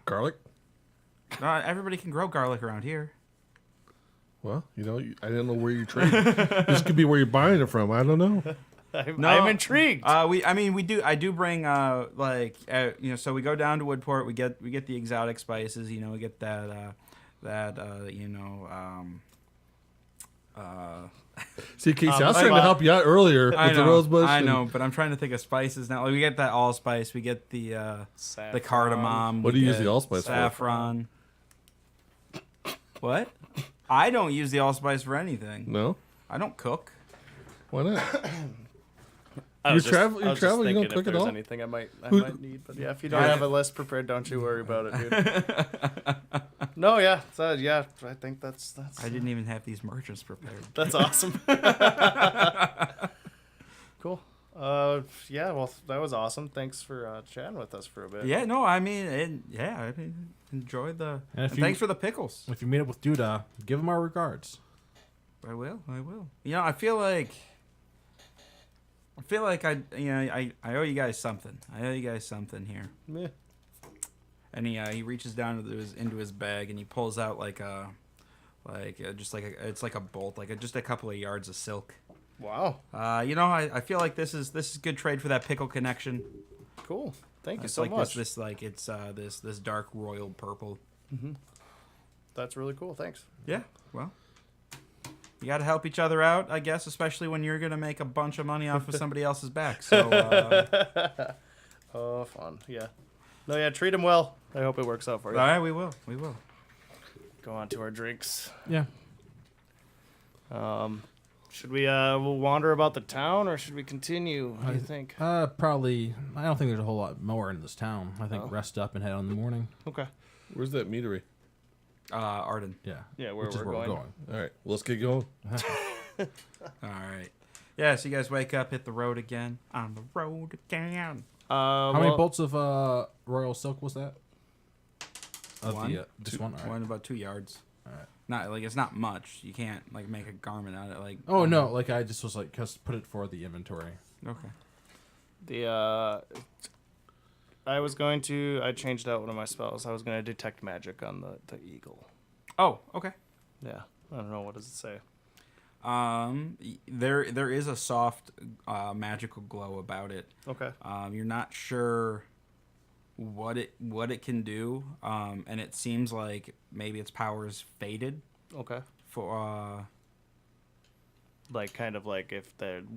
garlic. Everybody can grow garlic around here. Well, I don't know where you're trading. This could be where you're buying it from. I don't know. I'm intrigued. We do. I do bring so we go down to Woodport. We get the exotic spices. We get See, Casey, I was trying to help you out earlier with the rose bush. I know, but I'm trying to think of spices now. Like, we get that allspice. We get the cardamom. What do you use the allspice for? Saffron. What? I don't use the allspice for anything. No? I don't cook. Why not? I was travel, just you thinking don't if cook at there's all? anything I might need. But yeah, if you don't have a list prepared, don't you worry about it, dude. No, yeah. So, yeah, I think that's I didn't even have these merchants prepared. that's awesome. Cool. Yeah, well, that was awesome. Thanks for chatting with us for a bit. Yeah, no, I mean, enjoy the. And thanks for the pickles. If you meet up with Duda, give him our regards. I will. I feel like I owe you guys something. I owe you guys something here. Yeah. And he reaches down into his bag and he pulls out it's like a bolt, just a couple of yards of silk. Wow. I feel like this is good trade for that pickle connection. Cool. Thank you It's so like much. this dark royal purple. That's really cool. Thanks. Yeah. Well, you got to help each other out, I guess, especially when you're gonna make a bunch of money off of somebody else's back. So. Oh, fun. Yeah. No, yeah. Treat him well. I hope it works out for you. All right, we will. Go on to our drinks. Yeah. Should we we'll wander about the town, or should we continue? What do you think? Probably. I don't think there's a whole lot more in this town. I think rest up and head on in the morning. Okay. Where's that meadery? Arden. Yeah. Yeah, where Which is we're where going. All right, well, let's get going. All right. Yeah, so you guys wake up, hit the road again. On the road again. How many bolts of royal silk was that? One. Just one. All right. One about 2 yards. All right. Not it's not much. You can't make a garment out of it. Oh no! I just was just put it for the inventory. Okay. I changed out one of my spells. I was going to detect magic on the eagle. Oh, okay. Yeah. I don't know. What does it say? There is a soft magical glow about it. Okay. You're not sure what it can do, and it seems like maybe its power's faded. Okay. For kind of like if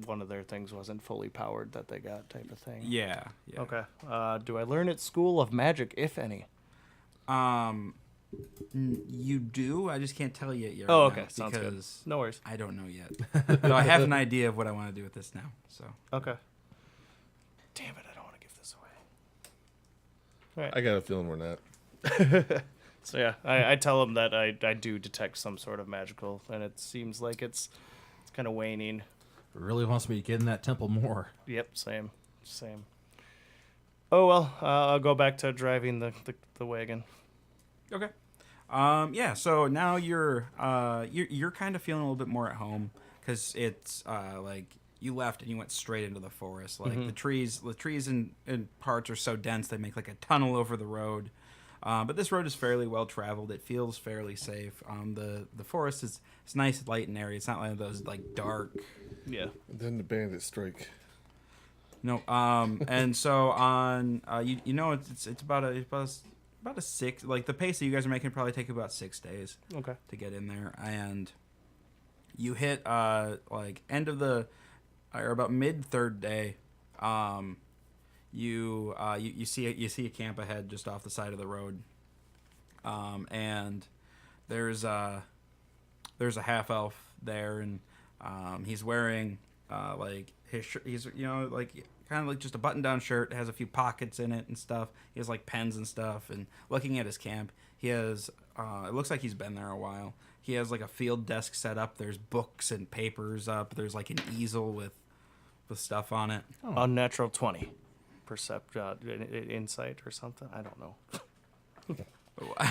one of their things wasn't fully powered that they got type of thing. yeah. Okay. Do I learn at School of Magic, if any? You do. I just can't tell you yet. Oh, right okay. now Sounds good. because No worries. I don't know yet. Though I have an idea of what I want to do with this now. So. Okay. Damn it! I don't want to give this away. All right. I got a feeling we're not. So yeah, I tell them that I do detect some sort of magical, and it seems like it's kind of waning. Really wants me to get in that temple more. Yep, same. Oh well, I'll go back to driving the wagon. Okay. Yeah. So now you're kind of feeling a little bit more at home because it's you left and you went straight into the forest. Like the trees in parts are so dense they make like a tunnel over the road. But this road is fairly well traveled. It feels fairly safe. The forest is nice, light, and airy. It's not like those dark. Yeah. And then the bandits strike. No. And so on. It's about a 6. Like the pace that you guys are making probably take about 6 days. Okay. To get in there, and you hit end of the or about mid third day. You see a camp ahead just off the side of the road, and there's a half elf there, and he's wearing his shirt. He's kind of like just a button down shirt, has a few pockets in it and stuff. He has pens and stuff, and looking at his camp, he has it looks like he's been there a while. He has a field desk set up. There's books and papers up. There's an easel with stuff on it. Oh. Unnatural 20. Insight or something. I don't know.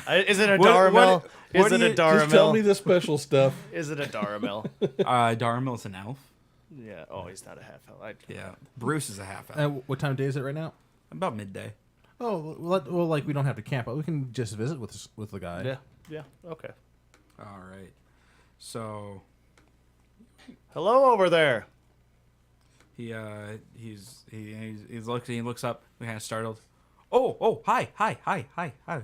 Is it a Daramel? Is it a Daramel? Just tell me the special stuff. Is it a Daramel? Daramel's an elf. Yeah. Oh, he's not a half elf. Yeah. Bruce is a half elf. And what time of day is it right now? About midday. Oh, well, like we don't have to camp, but we can just visit with the guy. Yeah. Okay. All right. So Hello over there. he looks up, kind of startled. Oh, hi. How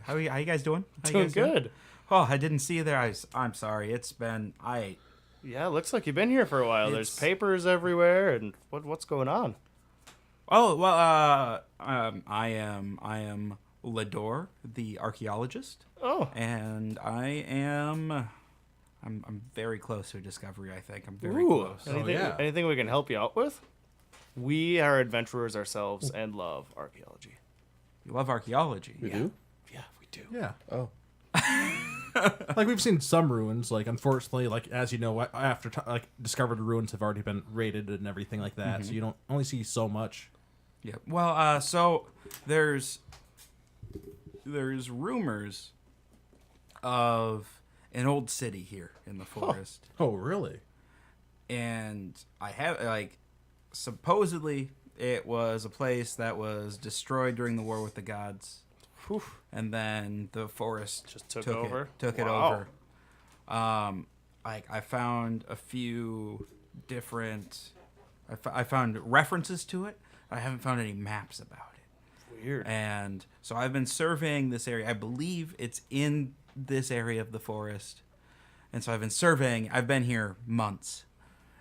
are you guys doing? How you Doing guys good. Oh, I didn't see you there. I'm sorry. Yeah, looks like you've been here for a while. There's It's- papers everywhere, and what's going on? Oh well, I am Lador, the archaeologist, Oh, and I'm very close to a discovery. I think I'm very ooh. close. Anything, yeah. anything we can help you out with? We are adventurers ourselves and love archaeology. You love archaeology. We do? Yeah, we do. Yeah. Oh. Like we've seen some ruins. Like unfortunately, like as you know, after like discovered ruins have already been raided and everything like that. So you don't only see so much. Yeah. Well, so there's rumors of an old city here in the forest. Oh, really? And I have supposedly it was a place that was destroyed during the war with the gods, Whew. and then the forest Just took over? Took it Wow. over. I found a few different. I found references to it. I haven't found any maps about it. Weird. And so I've been surveying this area. I believe it's in this area of the forest. And so I've been surveying. I've been here months.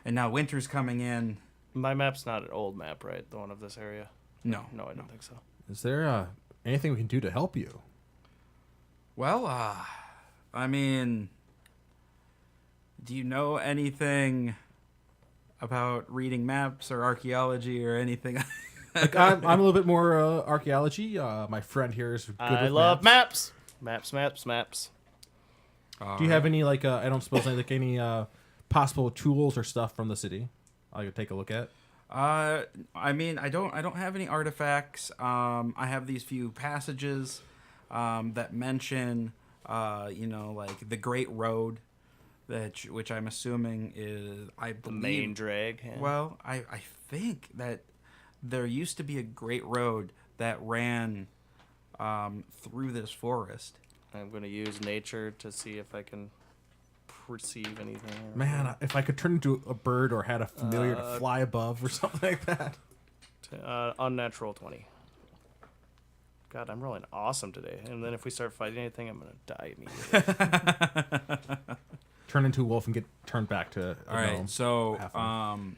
And now winter's coming in. My map's not an old map, right? The one of this area? No. No, I don't think so. Is there anything we can do to help you? Well, I mean, do you know anything about reading maps or archaeology or anything? Like I'm a little bit more archaeology. My friend here is good I with love maps. maps. Do you have any like I don't suppose like any possible tools or stuff from the city I could take a look at? I mean, I don't have any artifacts. I have these few passages that mention, like the Great Road, which I'm assuming is The believe, main drag. Yeah. Well, I think that there used to be a great road that ran through this forest. I'm going to use nature to see if I can perceive anything. Man, if I could turn into a bird or had a familiar to fly above or something like that. Unnatural 20. God, I'm rolling awesome today. And then if we start fighting anything, I'm going to die immediately. Turn into a wolf and get turned back to a All right, gnome. so Halfway.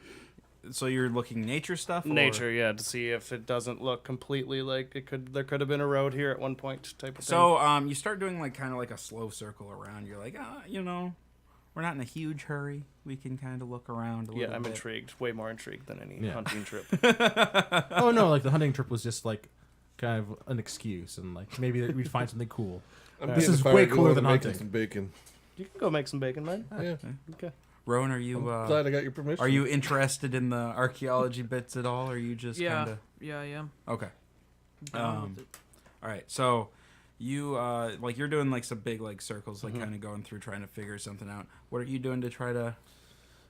so you're looking nature stuff. Or? Nature, yeah, to see if it doesn't look completely like it could. There could have been a road here at one point, type of thing. So you start doing like kind of like a slow circle around. You're like, we're not in a huge hurry. We can kind of look around a little Yeah, I'm bit. intrigued. Way more intrigued than any Yeah. hunting trip. Oh no, like the hunting trip was just like kind of an excuse, and like maybe that we'd find something cool. I'm This getting is fired way going cooler and than making hunting. some bacon. You can go make some bacon, man. Yeah. Okay. Rowan, are you Glad I got your permission. are you interested in the archaeology bits at all? Or are you just Yeah, kind of yeah, I am. okay? Down with it. All right, so you like you're doing like some big like circles, Mm-hmm. like kind of going through trying to figure something out. What are you doing to try to?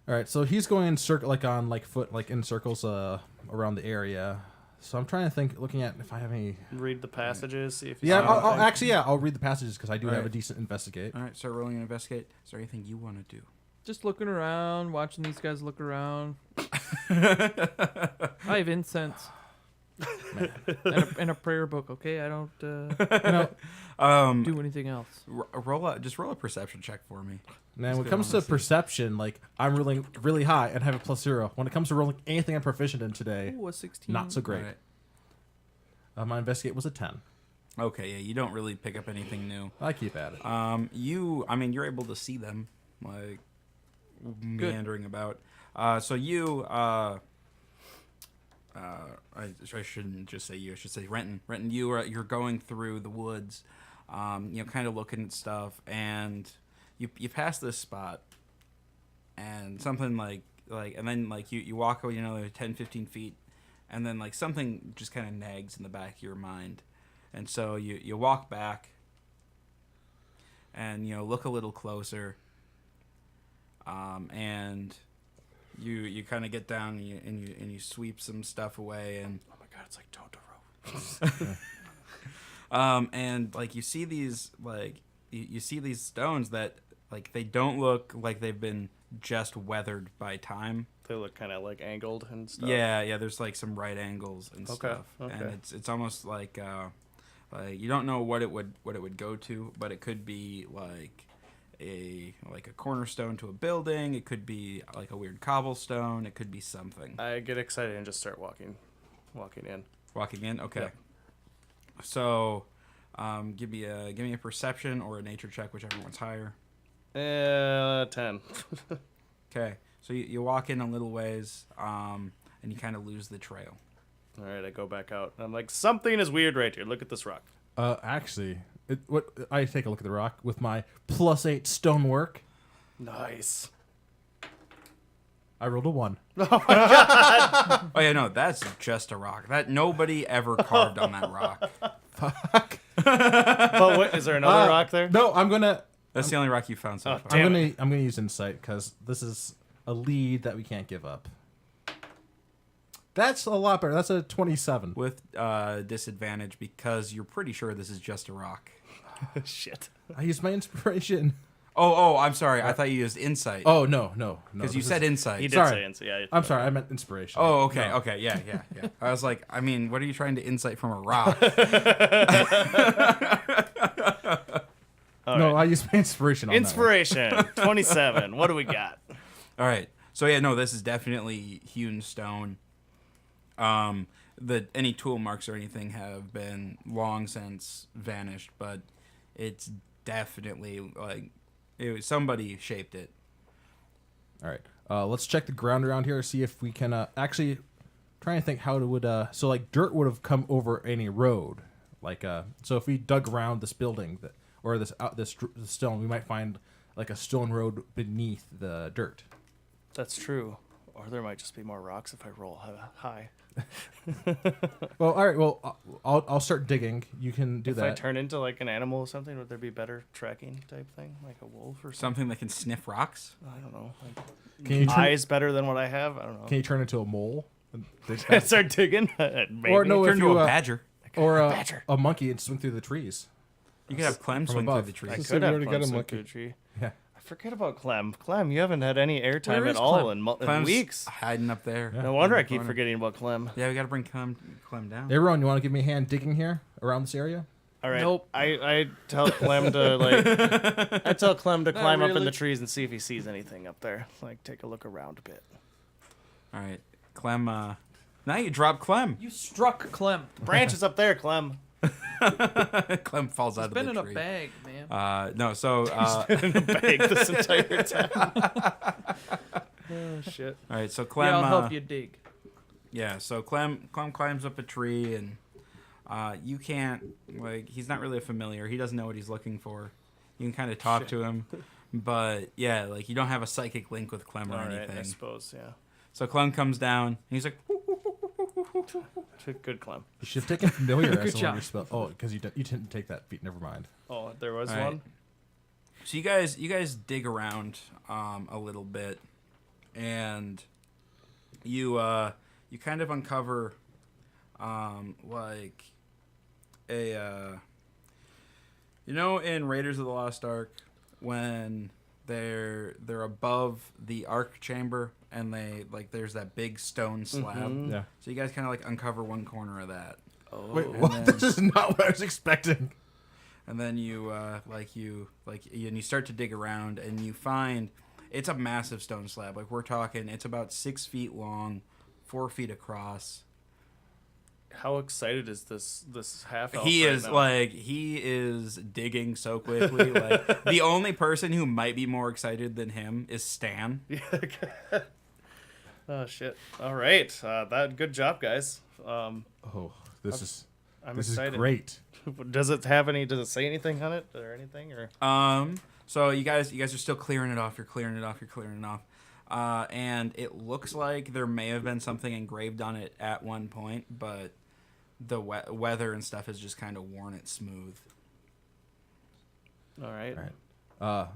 All right, so he's going in circle, like on like foot, like in circles around the area. So I'm trying to think, looking at if I have any. Read the passages, see if you Yeah, see I'll, anything. I'll read the passages because I do have Alright. a decent investigate. All right, start rolling and investigate. Is there anything you want to do? Just looking around, watching these guys look around. I have incense. and a prayer book, okay? I don't do anything else. Roll a perception check for me. Now, Let's when it go comes on to and see. perception, like I'm rolling really high and have a +0. When it comes to rolling anything I'm proficient in today, Ooh, a 16. not so great. All right. My investigate was a 10. Okay, yeah, you don't really pick up anything new. I keep at it. You're able to see them like meandering about. So you, I shouldn't just say you. I should say Renton. Renton, you're going through the woods, kind of looking at stuff, and you pass this spot, and something and then like you walk away, 10, 15 feet, and then like something just kind of nags in the back of your mind, and so you walk back, and look a little closer, and you kind of get down and you sweep some stuff away, and Oh my god, it's like Totoro. And like you see these like you see these stones that like they don't look like they've been just weathered by time. They look kind of like angled and stuff. Yeah, there's like some right angles and stuff, and it's almost like you don't know what it would go to, but it could be like a cornerstone to a building. It could be like a weird cobblestone. It could be something. I get excited and just start walking in. Walking in, okay. Yeah. So, give me a perception or a nature check, whichever one's higher. 10. Okay, so you walk in a little ways, and you kind of lose the trail. All right, I go back out. I'm like, something is weird right here. Look at this rock. Actually, I take a look at the rock with my +8 stonework. Nice. I rolled a 1. Oh yeah, no, that's just a rock. That nobody ever carved on that rock. Fuck. But what, is there another rock there? No, I'm gonna. That's the only rock you found so far. damn I'm gonna use insight because this is a lead that we can't give up. That's a lot better. That's a 27. With disadvantage because you're pretty sure this is just a rock. Shit. I used my inspiration. Oh, I'm sorry. I thought you used insight. Oh no. because you said insight. He did Sorry. say insight. Yeah, I'm sorry. I meant inspiration. Oh, okay, No. okay, yeah. I was like, I mean, what are you trying to insight from a rock? All No, right. I used my inspiration on Inspiration. 27. What do we got? All right. So yeah, no, this is definitely hewn stone. Any tool marks or anything have been long since vanished, but it's definitely like somebody shaped it. All right. Let's check the ground around here. See if we can actually try and think how it would. So like dirt would have come over any road. Like so if we dug around this building or this stone, we might find like a stone road beneath the dirt. That's true. Or there might just be more rocks if I roll high. Well, all right. Well, I'll start digging. You can do If that. I turn into like an animal or something, would there be better tracking type thing? Like a wolf or something? Something that can sniff rocks. I don't know. Like Can you turn, eyes better than what I have? I don't know. can you turn into a mole? Start digging? Maybe. Or no, Turn if into you a badger. or badger. a monkey and swing through the trees. You could have Clem From swing above. through the I trees. So could we have already got a Clem swing monkey. through a tree. Yeah. I forget about Clem. Clem, you haven't had any airtime Where at is all Clem? in Clem's weeks. hiding up there. Yeah. No wonder I in the keep corner. forgetting about Clem. Yeah, we got to bring Clem down. Everyone, you want to give me a hand digging here around this area? All right. Nope. I tell Clem to climb up in really. the trees and see if he sees anything up there. Like take a look around a bit. All right, Clem. Now you drop Clem. You struck Clem. Branches up there, Clem. Clem falls out It's been of in the a tree. bag, man. No, so In a bag this entire time. Oh shit. all right, so Clem. Yeah, I'll help you dig. Yeah, so Clem climbs up a tree, and you can't he's not really a familiar. He doesn't know what he's looking for. You can kind of talk to him, but yeah, like you don't have a psychic link with Clem or All right, anything. I suppose, yeah. So Clem comes down, and he's like, Good Clem. You should have taken familiar as Good one of job. your spell. Oh, because you didn't take that feat. Never mind. Oh, there was All right. one. So you guys dig around a little bit, and you kind of uncover like a in Raiders of the Lost Ark when they're above the Ark chamber and there's that big stone slab. Mhm. Yeah. So you guys kind of like uncover one corner of that. Oh. Wait, and what? then- This is not what I was expecting. And then you start to dig around and you find it's a massive stone slab. Like we're talking, it's about 6 feet long, 4 feet across. How excited is this half elf? He right is now? he is digging so quickly. Like the only person who might be more excited than him is Stan. Oh shit! All right, good job, guys. Oh, this is I'm this excited. is great. Does it have any? Does it say anything on it or anything? Or So you guys are still clearing it off. You're clearing it off. And it looks like there may have been something engraved on it at one point, but the weather and stuff has just kind of worn it smooth. all right. All right.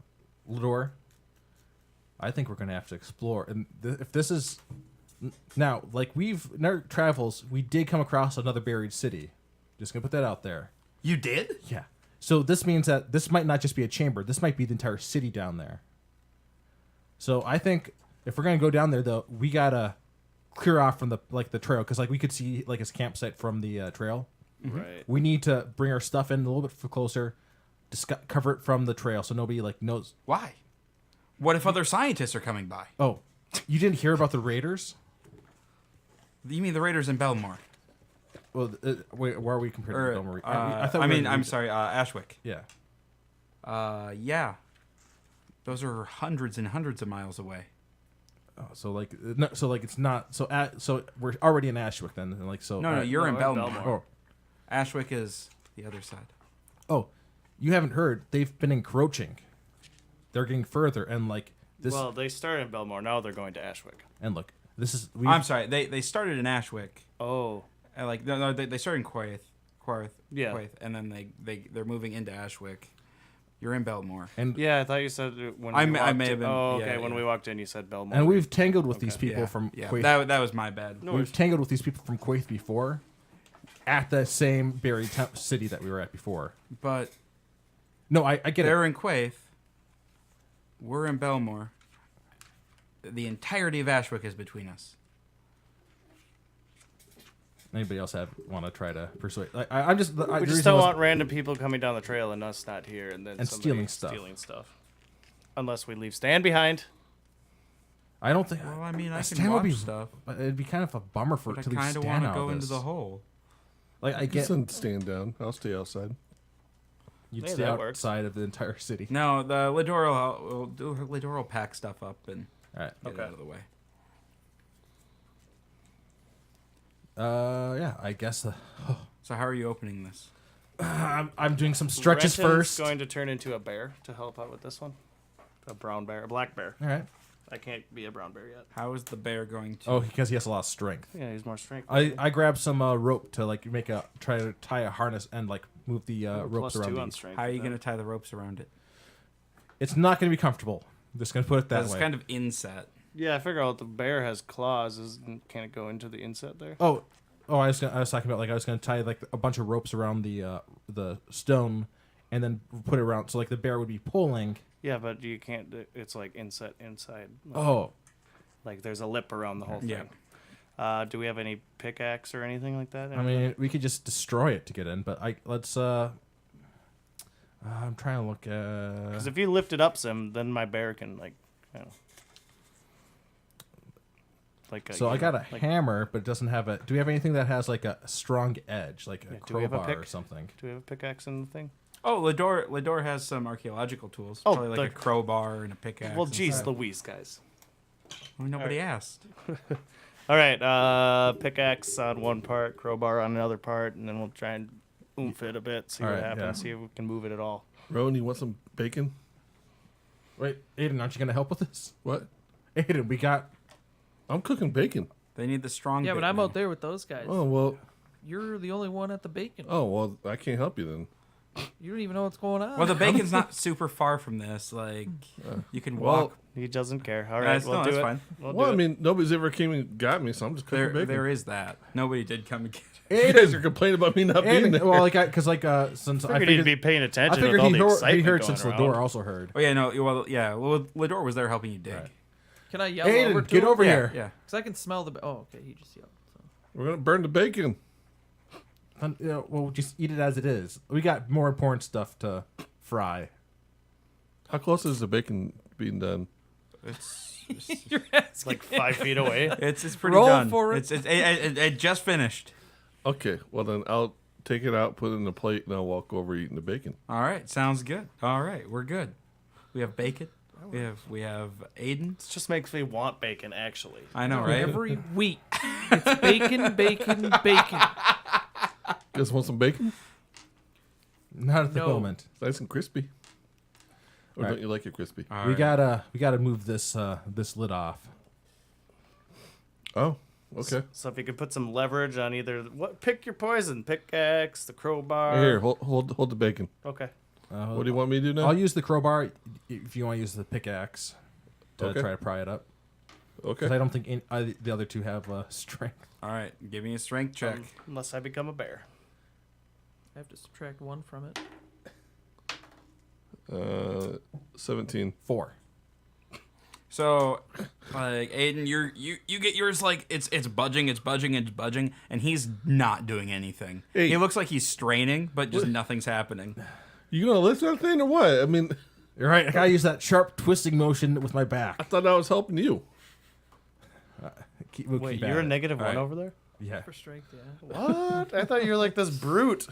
Ludor, I think we're gonna have to explore. And if this is now, like in our travels, we did come across another buried city. Just gonna put that out there. You did? Yeah. So this means that this might not just be a chamber. This might be the entire city down there. So I think if we're gonna go down there, though, we gotta clear off from the trail, because we could see his campsite from the trail. Right. We need to bring our stuff in a little bit closer, cover it from the trail so nobody knows. Why? What if other scientists are coming by? Oh, you didn't hear about the raiders? You mean the raiders in Bellmoor? Well, wait, where are we compared to Bellmoor? I'm sorry, Ashwick. Yeah. Yeah. Those are hundreds and hundreds of miles away. Oh, so it's not so we're already in Ashwick then, and so. No, you're in we're in Bellmoor. Bellmoor. Oh, Ashwick is the other side. oh, you haven't heard? They've been encroaching. They're getting further, and this. Well, they started in Bellmoor. Now they're going to Ashwick. And look, this is. I'm sorry. They started in Ashwick. Oh. And they started in Quaith, Yeah. Quaith, and then they're moving into Ashwick. You're in Bellmoor. And Yeah, I thought you said when I we may walked have in. been- Oh, okay. yeah, When yeah. we walked in, you said Bellmoor. and we've tangled with these Okay. people from yeah. Quaith. That was my bad. We've tangled with these people from Quaith before, at the same buried city that we were at before. But No, I get they're it. in Quaith. We're in Bellmoor. The entirety of Ashwick is between us. Anybody else want to try to persuade? I'm just. We just don't want random people coming down the trail and us not here, and then And somebody stealing stuff. Unless we leave Stan behind. I don't think. Well, I mean, I Stan can would watch be stuff, but it'd be kind of a bummer for but I to leave kind of Stan want to out go of into this. the hole. I You get can stand down. I'll stay outside. you'd Yeah, stay that works. outside of the entire city. No, the Lidor will pack stuff up and All right. get it Okay. out of the way. Yeah, I guess So how are you opening this? I'm doing some stretches Renton's first. going to turn into a bear to help out with this one. A brown bear, a black bear. All right. I can't be a brown bear yet. How is the bear going to? Oh, because he has a lot of strength. Yeah, he's more strength. I grabbed some rope to try to tie a harness and move the ropes Plus around. 2 on these. strength. How are you with going that. to tie the ropes around it? It's not going to be comfortable. I'm just going to put it that That's way. kind of inset. Yeah, I figure out the bear has claws. Can it go into the inset there? Oh, I was talking about I was going to tie a bunch of ropes around the stone, and then put it around so the bear would be pulling. Yeah, but you can't. It's like inset inside. Oh, Like there's a lip around the whole Yeah. thing. Do we have any pickaxe or anything like that? I mean, we could just destroy it to get in, but let's. I'm trying to look at. Because if you lift it up some, then my bear can you know. So I got a hammer, but it doesn't have a. Do we have anything that has a strong edge, like a Yeah, do we have a crowbar or pick? something? Do we have a pickaxe in the thing? Oh, Lidor has some archaeological tools. Oh, Probably a crowbar and a pickaxe. Well, and geez, stuff. Louise, guys. Well, nobody asked. All right, pickaxe on one part, crowbar on another part, and then we'll try and oomph it a bit, see All what right, happens, yeah. see if we can move it at all. Rowan, you want some bacon? Wait, Aiden, aren't you going to help with this? What? Aiden, we got. I'm cooking bacon. They need the strong. Yeah, bit but I'm now. out there with those guys. Oh well. You're the only one at the bacon. I can't help you then. You don't even know what's going on. Well, the bacon's not super far from this. You can walk. He doesn't care. All That's- right, we'll no, do that's it. fine. We'll Well, do I it. mean, nobody's ever came and got me, so I'm just cooking bacon. There is that. Nobody did come and get. You guys are complaining about me not being Aiden, there. well, since I Figured he'd figured, be paying I attention figured with all he the heard, excitement he heard going since around. Lador also heard. Oh yeah, no. Well, yeah. Well, Lidor was there helping you dig. Right. Can I yell over Aiden, to get him? over Yeah, here. yeah. Because I can smell the. Oh, okay. He just yelled. So. We're gonna burn the bacon. Well, just eat it as it is. We got more important stuff to fry. How close is the bacon being done? It's You're asking. Like 5 feet away. it's pretty Roll done. for it. It just finished. Okay, well then I'll take it out, put it in the plate, and I'll walk over eating the bacon. All right, sounds good. All right, we're good. We have bacon. We have Aiden. It just makes me want bacon, actually. I know, right? Every week. It's bacon, bacon, bacon. You guys want some bacon? Not at the No. moment. Nice and crispy. Or All don't right. you like it crispy? All We right. gotta move this lid off. Oh, okay. So if you could put some leverage on either pick your poison, pickaxe, the crowbar. Here, hold the bacon. Okay. What do you want me to do now? I'll use the crowbar if you want to use the pickaxe to Okay. try to pry it up. Okay. Because I don't think the other two have strength. All right, give me a strength check. Unless I become a bear. I have to subtract 1 from it. 17. 4. So, like Aiden, you get yours like it's budging, and he's not doing anything. Hey. He looks like he's straining, but just nothing's happening. You gonna lift that thing or what? I mean, You're right. I gotta use that sharp twisting motion with my I back. thought I was helping you. We'll Wait, keep you're at a it. negative 1 Alright. over there? Yeah. For strength, yeah. What? I thought you were like this brute.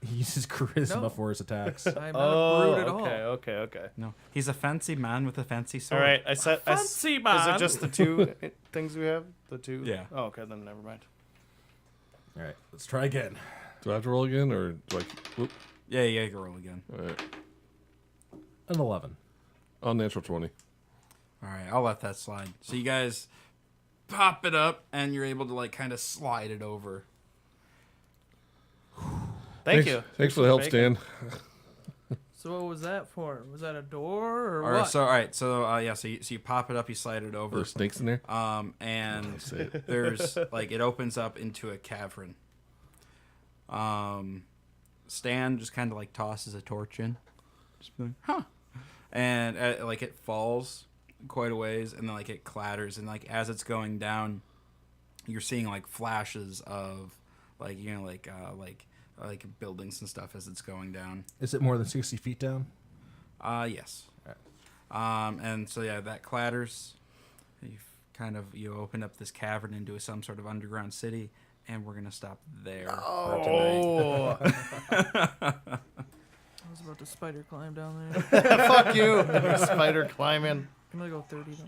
He uses charisma No. for his attacks. I'm not Oh, brute at all. okay. No, he's a fancy man with a fancy sword. All right, I said. Fancy Is man. it just the 2 things we have? The 2? Yeah. Oh, okay, then never mind. All right, let's try again. Do I have to roll again or do I? Whoop. Yeah, you can roll again. All right. An 11. Unnatural 20. All right, I'll let that slide. So you guys pop it up, and you're able to like kind of slide it over. Thank you. Thanks for the help, Bacon. Stan. So what was that for? Was that a door or All right, what? so yeah, so you pop it up, you slide it over. There's snakes in there. And Say it. there's like it opens up into a cavern. Stan just kind of like tosses a torch in, just be like, huh, and like it falls quite a ways, and then like it clatters, and like as it's going down, you're seeing like flashes of like like buildings and stuff as it's going down. Is it more than 60 feet down? Yes. And so yeah, that clatters. You open up this cavern into some sort of underground city, and we're gonna stop there for tonight. I was about to spider climb down there. Fuck you, spider climbing. Can I go 30 though?